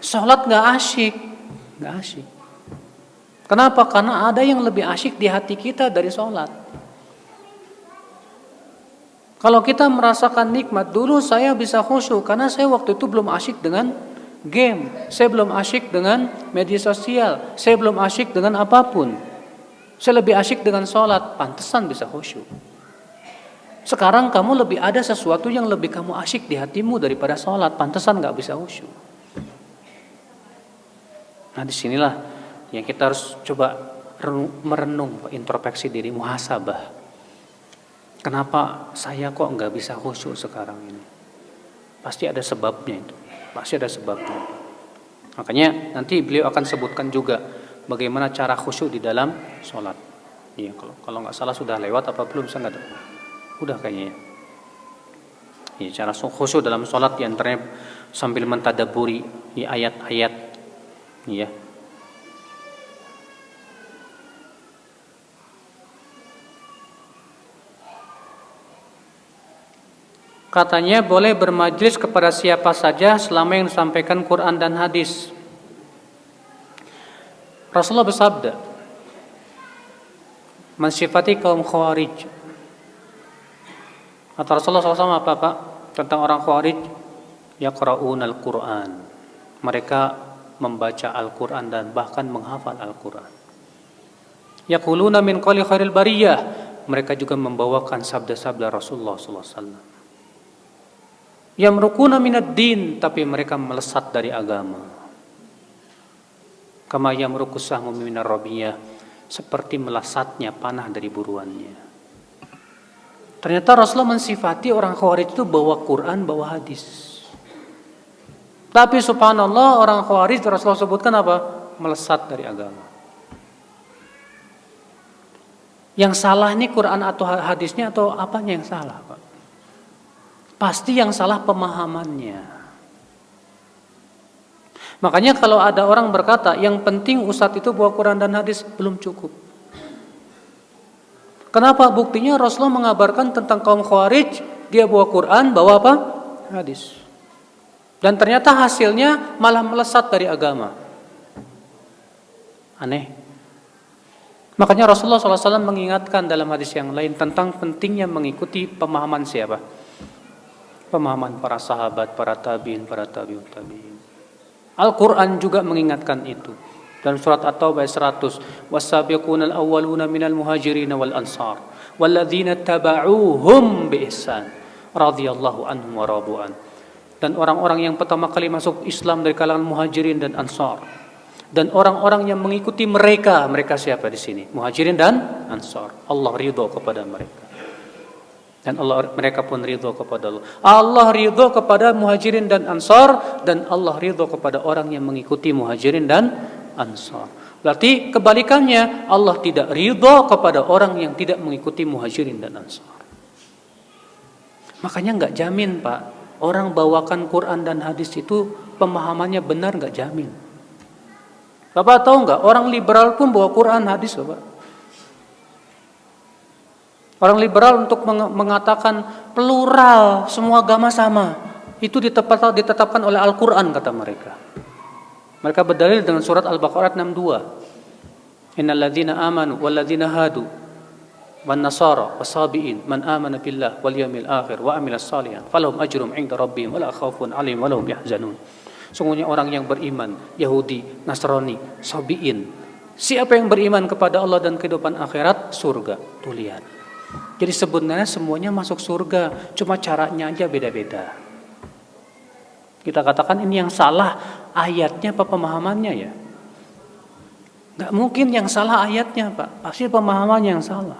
sholat nggak asyik, nggak asyik. Kenapa? Karena ada yang lebih asyik di hati kita dari sholat. Kalau kita merasakan nikmat, dulu saya bisa khusyuk karena saya waktu itu belum asyik dengan game, saya belum asyik dengan media sosial, saya belum asyik dengan apapun. Saya lebih asyik dengan sholat, pantesan bisa khusyuk. Sekarang kamu lebih ada sesuatu yang lebih kamu asyik di hatimu daripada sholat, pantesan nggak bisa khusyuk. Nah, disinilah yang kita harus coba merenung, introspeksi diri, muhasabah. Kenapa saya kok nggak bisa khusyuk sekarang ini? Pasti ada sebabnya itu, pasti ada sebabnya. Makanya nanti beliau akan sebutkan juga bagaimana cara khusyuk di dalam sholat. Iya, kalau nggak salah sudah lewat apa belum? Saya nggak tahu. Udah kayaknya. Ya, cara khusyuk dalam sholat diantaranya sambil mentadaburi ayat-ayat. Iya. Katanya boleh bermajlis kepada siapa saja selama yang disampaikan Quran dan hadis. Rasulullah bersabda mensifati kaum Khawarij. Kata Rasulullah SAW apa Pak? Tentang orang Khawarij, yaqra'unal Qur'an. Mereka membaca Al-Quran dan bahkan menghafal Al-Quran. Yaquluna min qawli khairil bariyah. Mereka juga membawakan sabda-sabda Rasulullah SAW. Yamrukuna minad din, tapi mereka melesat dari agama. Kama yamrukus sahmu minar rabiyah, seperti melesatnya panah dari buruannya. Ternyata Rasulullah mensifati orang Khawarij itu bawa Quran, bawa hadis. Tapi subhanallah orang Khawarij Rasulullah sebutkan apa? Melesat dari agama. Yang salah ini Quran atau hadisnya atau apanya yang salah, Pak? Pasti yang salah pemahamannya. Makanya kalau ada orang berkata yang penting ustadz itu bawa Quran dan hadis, belum cukup. Kenapa? Buktinya Rasulullah mengabarkan tentang kaum Khawarij, dia bawa Quran, bawa apa? Hadis. Dan ternyata hasilnya malah melesat dari agama. Aneh. Makanya Rasulullah SAW mengingatkan dalam hadis yang lain tentang pentingnya mengikuti pemahaman siapa? Pemahaman para sahabat, para tabi'in, para tabi'ut tabi'in. Al-Quran juga mengingatkan itu. Dalam surat At-Taubah 100, "Was-sabiqunal awwaluna minal muhajirin wal ansar, walladzina taba'uuhum bi ihsan, radhiyallahu anhum wa radu'an." Dan orang-orang yang pertama kali masuk Islam dari kalangan muhajirin dan ansar. Dan orang-orang yang mengikuti mereka, mereka siapa di sini? Muhajirin dan ansar. Allah ridho kepada mereka. Dan mereka pun ridho kepada Allah. Allah ridho kepada muhajirin dan ansar, dan Allah ridho kepada orang yang mengikuti muhajirin dan ansar. Berarti kebalikannya, Allah tidak ridho kepada orang yang tidak mengikuti muhajirin dan ansar. Makanya nggak jamin Pak, orang bawakan Quran dan hadis itu pemahamannya benar, nggak jamin. Bapak tahu nggak, orang liberal pun bawa Quran hadis Bapak. Orang liberal untuk mengatakan plural, semua agama sama, itu ditetapkan oleh Al-Quran kata mereka. Mereka berdalil dengan surat Al-Baqarah 62. Innal ladzina amanu wal ladzina hadu wan nasara wasabiin man amana billah wal yawmil akhir wa amilas salihan falahum ajrum 'inda rabbihim wala khaufun 'alaihim wala hum yahzanun. Sungguhnya orang yang beriman, Yahudi, Nasrani, Sabiin, siapa yang beriman kepada Allah dan kehidupan akhirat, surga. Tuh lihat. Jadi sebenarnya semuanya masuk surga, cuma caranya aja beda-beda. Kita katakan ini yang salah ayatnya apa pemahamannya ya? Gak mungkin yang salah ayatnya Pak, pasti pemahamannya yang salah.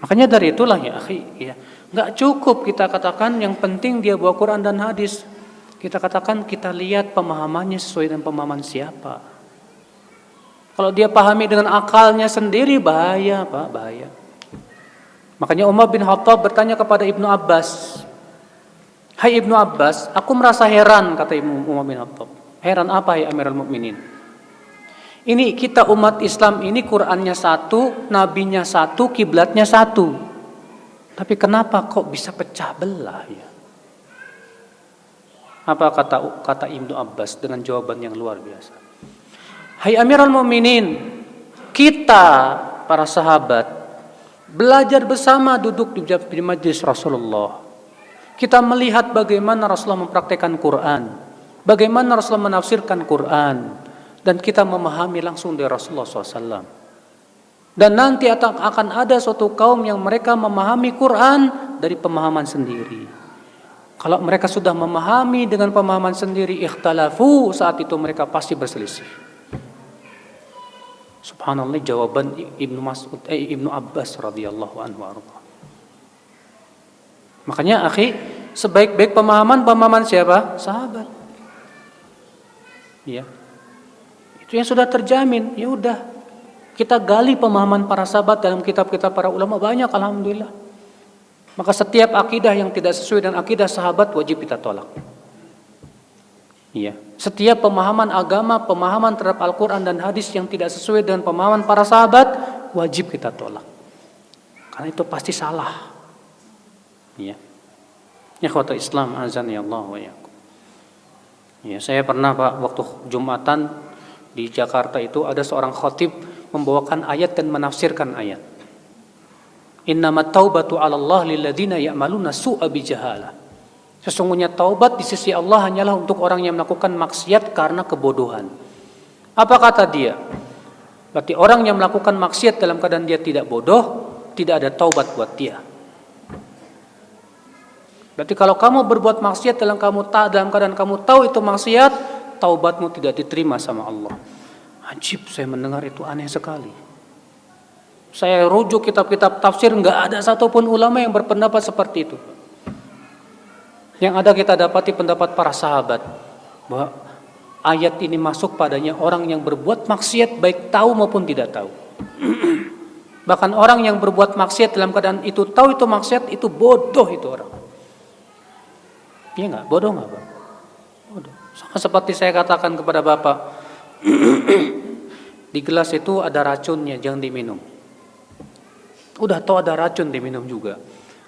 Makanya dari itulah ya akhi, ya, gak cukup kita katakan yang penting dia bawa Quran dan hadis. Kita katakan kita lihat pemahamannya sesuai dengan pemahaman siapa. Kalau dia pahami dengan akalnya sendiri, bahaya Pak, bahaya. Makanya Umar bin Khattab bertanya kepada Ibnu Abbas, "Hai Ibnu Abbas, aku merasa heran," kata Umar bin Khattab. "Heran apa ya Amirul Mukminin? Ini kita umat Islam ini Qur'annya satu, nabinya satu, kiblatnya satu. Tapi kenapa kok bisa pecah belah ya?" Apa kata Ibnu Abbas dengan jawaban yang luar biasa? "Hai Amirul Mukminin, kita para sahabat belajar bersama duduk di majlis Rasulullah. Kita melihat bagaimana Rasulullah mempraktekkan Quran, bagaimana Rasulullah menafsirkan Quran, dan kita memahami langsung dari Rasulullah SAW. Dan nanti akan ada suatu kaum yang mereka memahami Quran dari pemahaman sendiri. Kalau mereka sudah memahami dengan pemahaman sendiri, ikhtalafu, saat itu mereka pasti berselisih." Subhanallah, jawaban Ibnu Abbas radhiyallahu anhu. Makanya akhi, sebaik-baik pemahaman siapa? Sahabat. Ya. Itu yang sudah terjamin. Ya udah, kita gali pemahaman para sahabat dalam kitab-kitab para ulama banyak, alhamdulillah. Maka setiap akidah yang tidak sesuai dengan akidah sahabat wajib kita tolak. Iya. Setiap pemahaman agama, pemahaman terhadap Al-Quran dan hadis yang tidak sesuai dengan pemahaman para sahabat, wajib kita tolak. Karena itu pasti salah. Iya. Ikhwatul Islam, azani Allah wa iyyakum. Ya, saya pernah Pak, waktu Jumatan di Jakarta itu ada seorang khatib membawakan ayat dan menafsirkan ayat. Innamat taubatu 'ala Allah lilladzina ya'maluna su'a bijahalah. Sesungguhnya taubat di sisi Allah hanyalah untuk orang yang melakukan maksiat karena kebodohan. Apa kata dia? Berarti orang yang melakukan maksiat dalam keadaan dia tidak bodoh, tidak ada taubat buat dia. Berarti kalau kamu berbuat maksiat dalam keadaan kamu tahu itu maksiat, taubatmu tidak diterima sama Allah. Ajib, saya mendengar itu aneh sekali. Saya rujuk kitab-kitab tafsir, nggak ada satupun ulama yang berpendapat seperti itu. Yang ada kita dapati pendapat para sahabat bahwa ayat ini masuk padanya orang yang berbuat maksiat baik tahu maupun tidak tahu. Bahkan orang yang berbuat maksiat dalam keadaan itu tahu itu maksiat, itu bodoh itu orang. Iya nggak? Bodoh nggak Pak? Bodoh. Sama seperti saya katakan kepada Bapak, di gelas itu ada racunnya, jangan diminum. Udah tahu ada racun, diminum juga.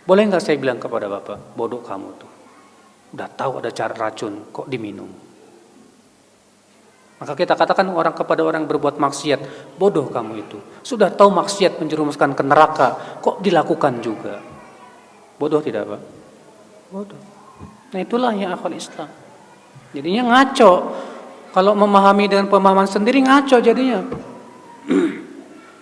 Boleh nggak saya bilang kepada Bapak, bodoh kamu tuh. Udah tahu ada cara racun, kok diminum? Maka kita katakan orang kepada orang berbuat maksiat, bodoh kamu itu. Sudah tahu maksiat menjerumuskan ke neraka, kok dilakukan juga? Bodoh tidak, Pak? Bodoh. Nah itulah ya akhwal Islam. Jadinya ngaco. Kalau memahami dengan pemahaman sendiri ngaco jadinya.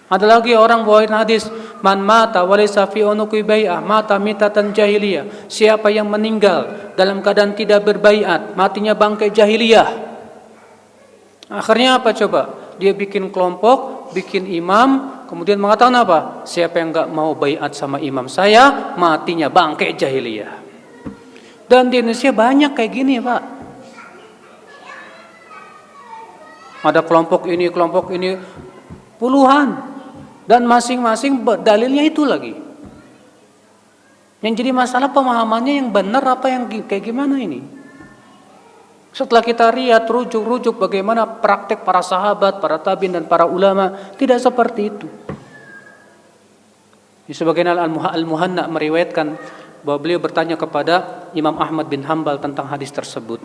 Ada lagi orang bawain hadis, man mata walaysa fi unuqi bai'ah mata mitatan jahiliyah. Siapa yang meninggal dalam keadaan tidak berbaiat, matinya bangkai jahiliyah. Akhirnya apa coba? Dia bikin kelompok, bikin imam, kemudian mengatakan apa? Siapa yang enggak mau baiat sama imam saya, matinya bangkai jahiliyah. Dan di Indonesia banyak kayak gini, Pak. Ada kelompok ini puluhan, dan masing-masing dalilnya itu lagi. Yang jadi masalah pemahamannya yang benar apa yang kayak gimana ini? Setelah kita lihat rujuk-rujuk bagaimana praktek para sahabat, para tabi'in dan para ulama, tidak seperti itu. Sebagian Al-Muhanna meriwayatkan bahwa beliau bertanya kepada Imam Ahmad bin Hanbal tentang hadis tersebut.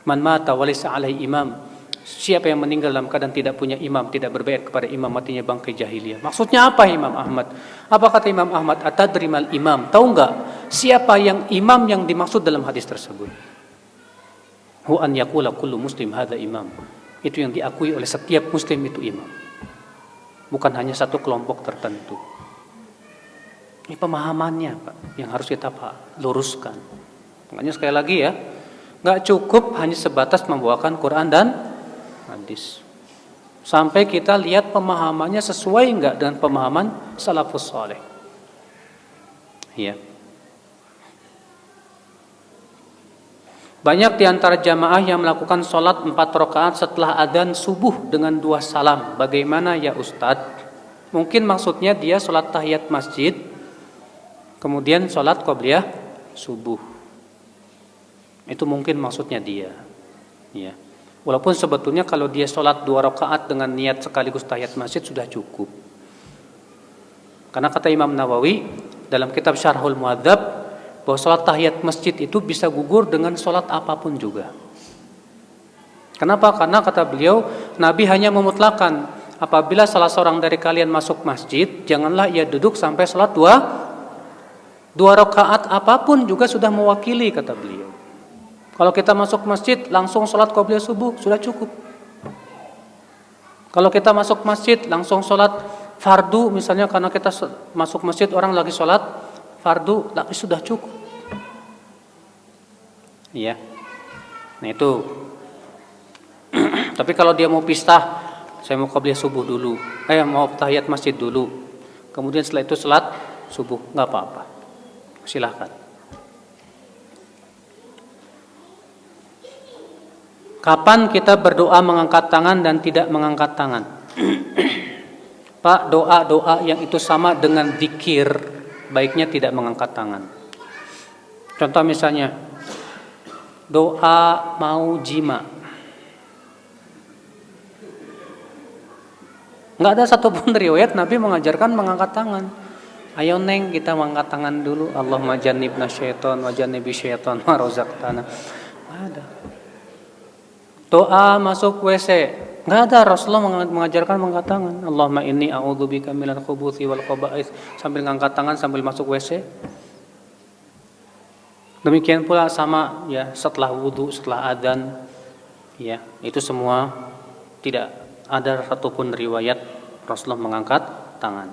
Man mata walaysa alaihi imam. Siapa yang meninggal dalam keadaan tidak punya imam, tidak berbaiat kepada imam, matinya bangkai jahiliyah. Maksudnya apa Imam Ahmad? Apa kata Imam Ahmad? Atadrimal imam. Tahu enggak siapa yang imam yang dimaksud dalam hadis tersebut? Hu an yaqula kullu muslim hadza imam. Itu yang diakui oleh setiap muslim itu imam. Bukan hanya satu kelompok tertentu. Ini pemahamannya, Pak, yang harus kita luruskan. Makanya sekali lagi ya, enggak cukup hanya sebatas membawakan Quran dan hadis. Sampai kita lihat pemahamannya sesuai enggak dengan pemahaman salafus saleh. Iya. Banyak di antara jamaah yang melakukan sholat 4 rakaat setelah adzan subuh dengan 2 salam. Bagaimana ya Ustadz? Mungkin maksudnya dia sholat tahiyat masjid, kemudian sholat qobliyah subuh. Itu mungkin maksudnya dia. Ya. Walaupun sebetulnya kalau dia sholat 2 rakaat dengan niat sekaligus tahiyat masjid sudah cukup. Karena kata Imam Nawawi dalam kitab Syarhul Muhadzab, bahwa sholat tahiyat masjid itu bisa gugur dengan sholat apapun juga. Kenapa? Karena kata beliau, Nabi hanya memutlakan apabila salah seorang dari kalian masuk masjid, janganlah ia duduk sampai sholat 2 rakaat apapun juga sudah mewakili, kata beliau. Kalau kita masuk masjid langsung sholat qobliyah subuh sudah cukup. Kalau kita masuk masjid langsung sholat fardu, misalnya karena kita masuk masjid orang lagi sholat fardu, sudah cukup. Iya. Nah itu. Tapi kalau dia mau pistah, saya mau qobliyah subuh dulu, mau tahiyat masjid dulu, kemudian setelah itu salat subuh, nggak apa-apa. Silahkan. Kapan kita berdoa mengangkat tangan dan tidak mengangkat tangan? Pak, doa-doa yang itu sama dengan zikir, baiknya tidak mengangkat tangan. Contoh misalnya doa mau jima, nggak ada satupun riwayat Nabi mengajarkan mengangkat tangan. Ayo neng kita mengangkat tangan dulu. Allahumma jannibna syaiton wa jannibi syaiton ma razaqtana. Nggak ada. Doa masuk WC, nggak ada. Rasulullah mengajarkan mengangkat tangan. Allahumma inni a'udzubika minal khubuthi wal khaba'ith, sambil ngangkat tangan sambil masuk WC. Demikian pula sama ya setelah wudu, setelah adzan, ya itu semua tidak ada satupun riwayat Rasulullah mengangkat tangan.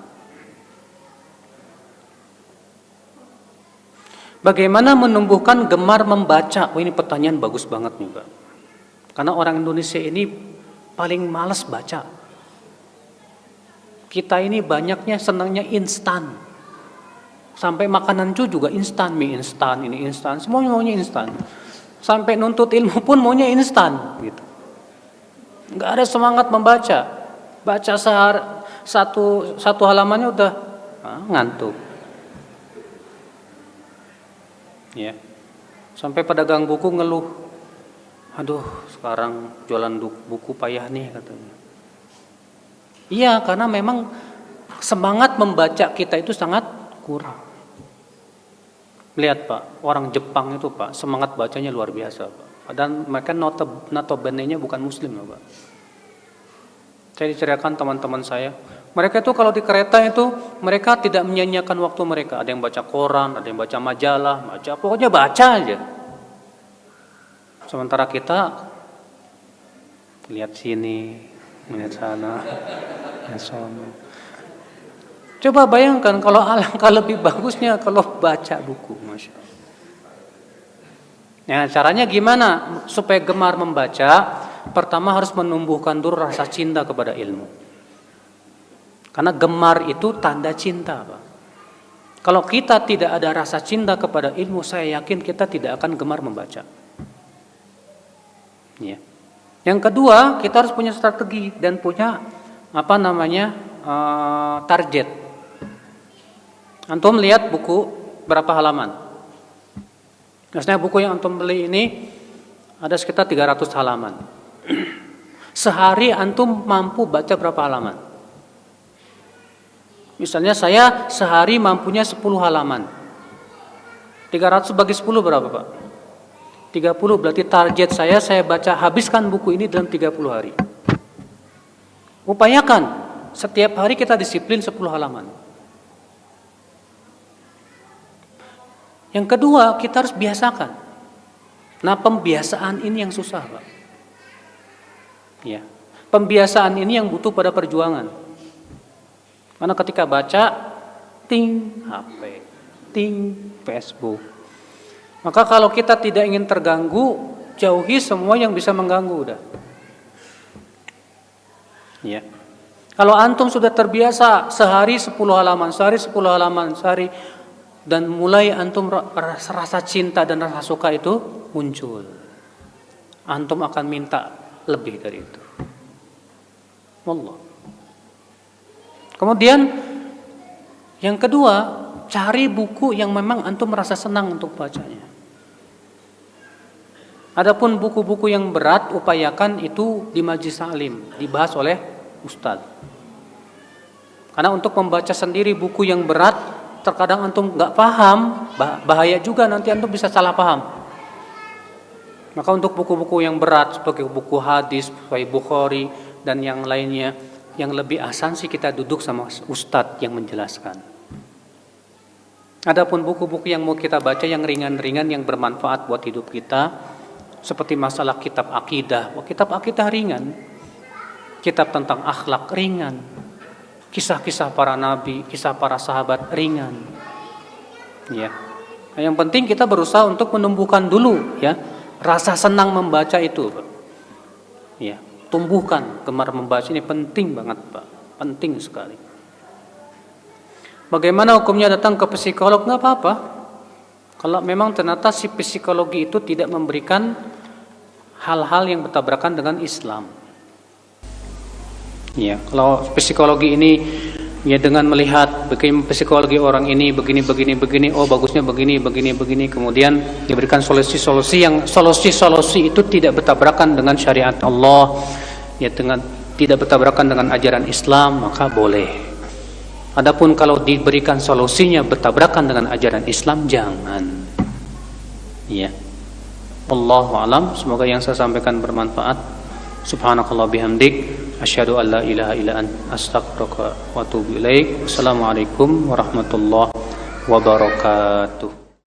Bagaimana menumbuhkan gemar membaca? Oh, ini pertanyaan bagus banget nih, Pak. Karena orang Indonesia ini paling malas baca. Kita ini banyaknya senangnya instan. Sampai makanan juga instan, mie instan, ini instan, semuanya maunya instan. Sampai nuntut ilmu pun maunya instan, gitu. Nggak ada semangat membaca. Baca satu halamannya udah ngantuk. Ya. Sampai pedagang buku ngeluh, aduh sekarang jualan buku payah nih katanya. Iya, karena memang semangat membaca kita itu sangat kurang. Lihat Pak, orang Jepang itu Pak, semangat bacanya luar biasa Pak. Padahal mereka notabene-nya bukan muslim loh, Pak. Saya diceritakan teman-teman saya, mereka itu kalau di kereta itu mereka tidak menyanyiakan waktu mereka. Ada yang baca koran, ada yang baca majalah, pokoknya baca aja. Sementara kita lihat sini, lihat sana, lihat sana. Coba bayangkan kalau alangkah lebih bagusnya kalau baca buku, Masya Allah. Nah, caranya gimana supaya gemar membaca? Pertama harus menumbuhkan dulu rasa cinta kepada ilmu. Karena gemar itu tanda cinta, Pak. Kalau kita tidak ada rasa cinta kepada ilmu, saya yakin kita tidak akan gemar membaca. Ya. Yang kedua, kita harus punya strategi dan punya target. Antum lihat buku berapa halaman? Biasanya buku yang antum beli ini ada sekitar 300 halaman. Sehari antum mampu baca berapa halaman? Misalnya saya sehari mampunya 10 halaman. 300 bagi 10 berapa, Pak? 30, berarti target saya habiskan buku ini dalam 30 hari. Upayakan setiap hari kita disiplin 10 halaman. Yang kedua, kita harus biasakan. Nah, pembiasaan ini yang susah, Pak. Ya. Pembiasaan ini yang butuh pada perjuangan. Karena ketika baca, ting HP, ting Facebook. Maka kalau kita tidak ingin terganggu, jauhi semua yang bisa mengganggu udah. Ya. Kalau antum sudah terbiasa sehari 10 halaman, sehari dan mulai antum rasa cinta dan rasa suka itu muncul. Antum akan minta lebih dari itu. Wallah. Kemudian yang kedua, cari buku yang memang antum merasa senang untuk bacanya. Adapun buku-buku yang berat, upayakan itu di majlis taklim, dibahas oleh ustadz. Karena untuk membaca sendiri buku yang berat, terkadang antum nggak paham, bahaya juga nanti antum bisa salah paham. Maka untuk buku-buku yang berat seperti buku hadis, Sahih Bukhari dan yang lainnya, yang lebih asan sih kita duduk sama ustadz yang menjelaskan. Adapun buku-buku yang mau kita baca yang ringan-ringan yang bermanfaat buat hidup kita, seperti masalah kitab akidah, kitab akidah ringan, kitab tentang akhlak ringan, kisah-kisah para nabi, kisah para sahabat ringan. Ya. Nah, yang penting kita berusaha untuk menumbuhkan dulu ya rasa senang membaca itu, Pak. Ya, tumbuhkan gemar membaca ini penting banget, Pak. Penting sekali. Bagaimana hukumnya datang ke psikolog? Nggak apa-apa. Kalau memang ternyata si psikologi itu tidak memberikan hal-hal yang bertabrakan dengan Islam. Ya, kalau psikologi ini ya dengan melihat bagaimana psikologi orang ini begini, oh bagusnya begini, kemudian diberikan solusi itu tidak bertabrakan dengan syariat Allah, ya tidak bertabrakan dengan ajaran Islam, maka boleh. Adapun kalau diberikan solusinya bertabrakan dengan ajaran Islam, jangan. Ya. Wallahu a'lam. Semoga yang saya sampaikan bermanfaat. Subhanakallah bihamdik, asyhadu an la ilaha illa anta, astaghfiruka wa atubu ilaik. Wassalamualaikum warahmatullahi wabarakatuh.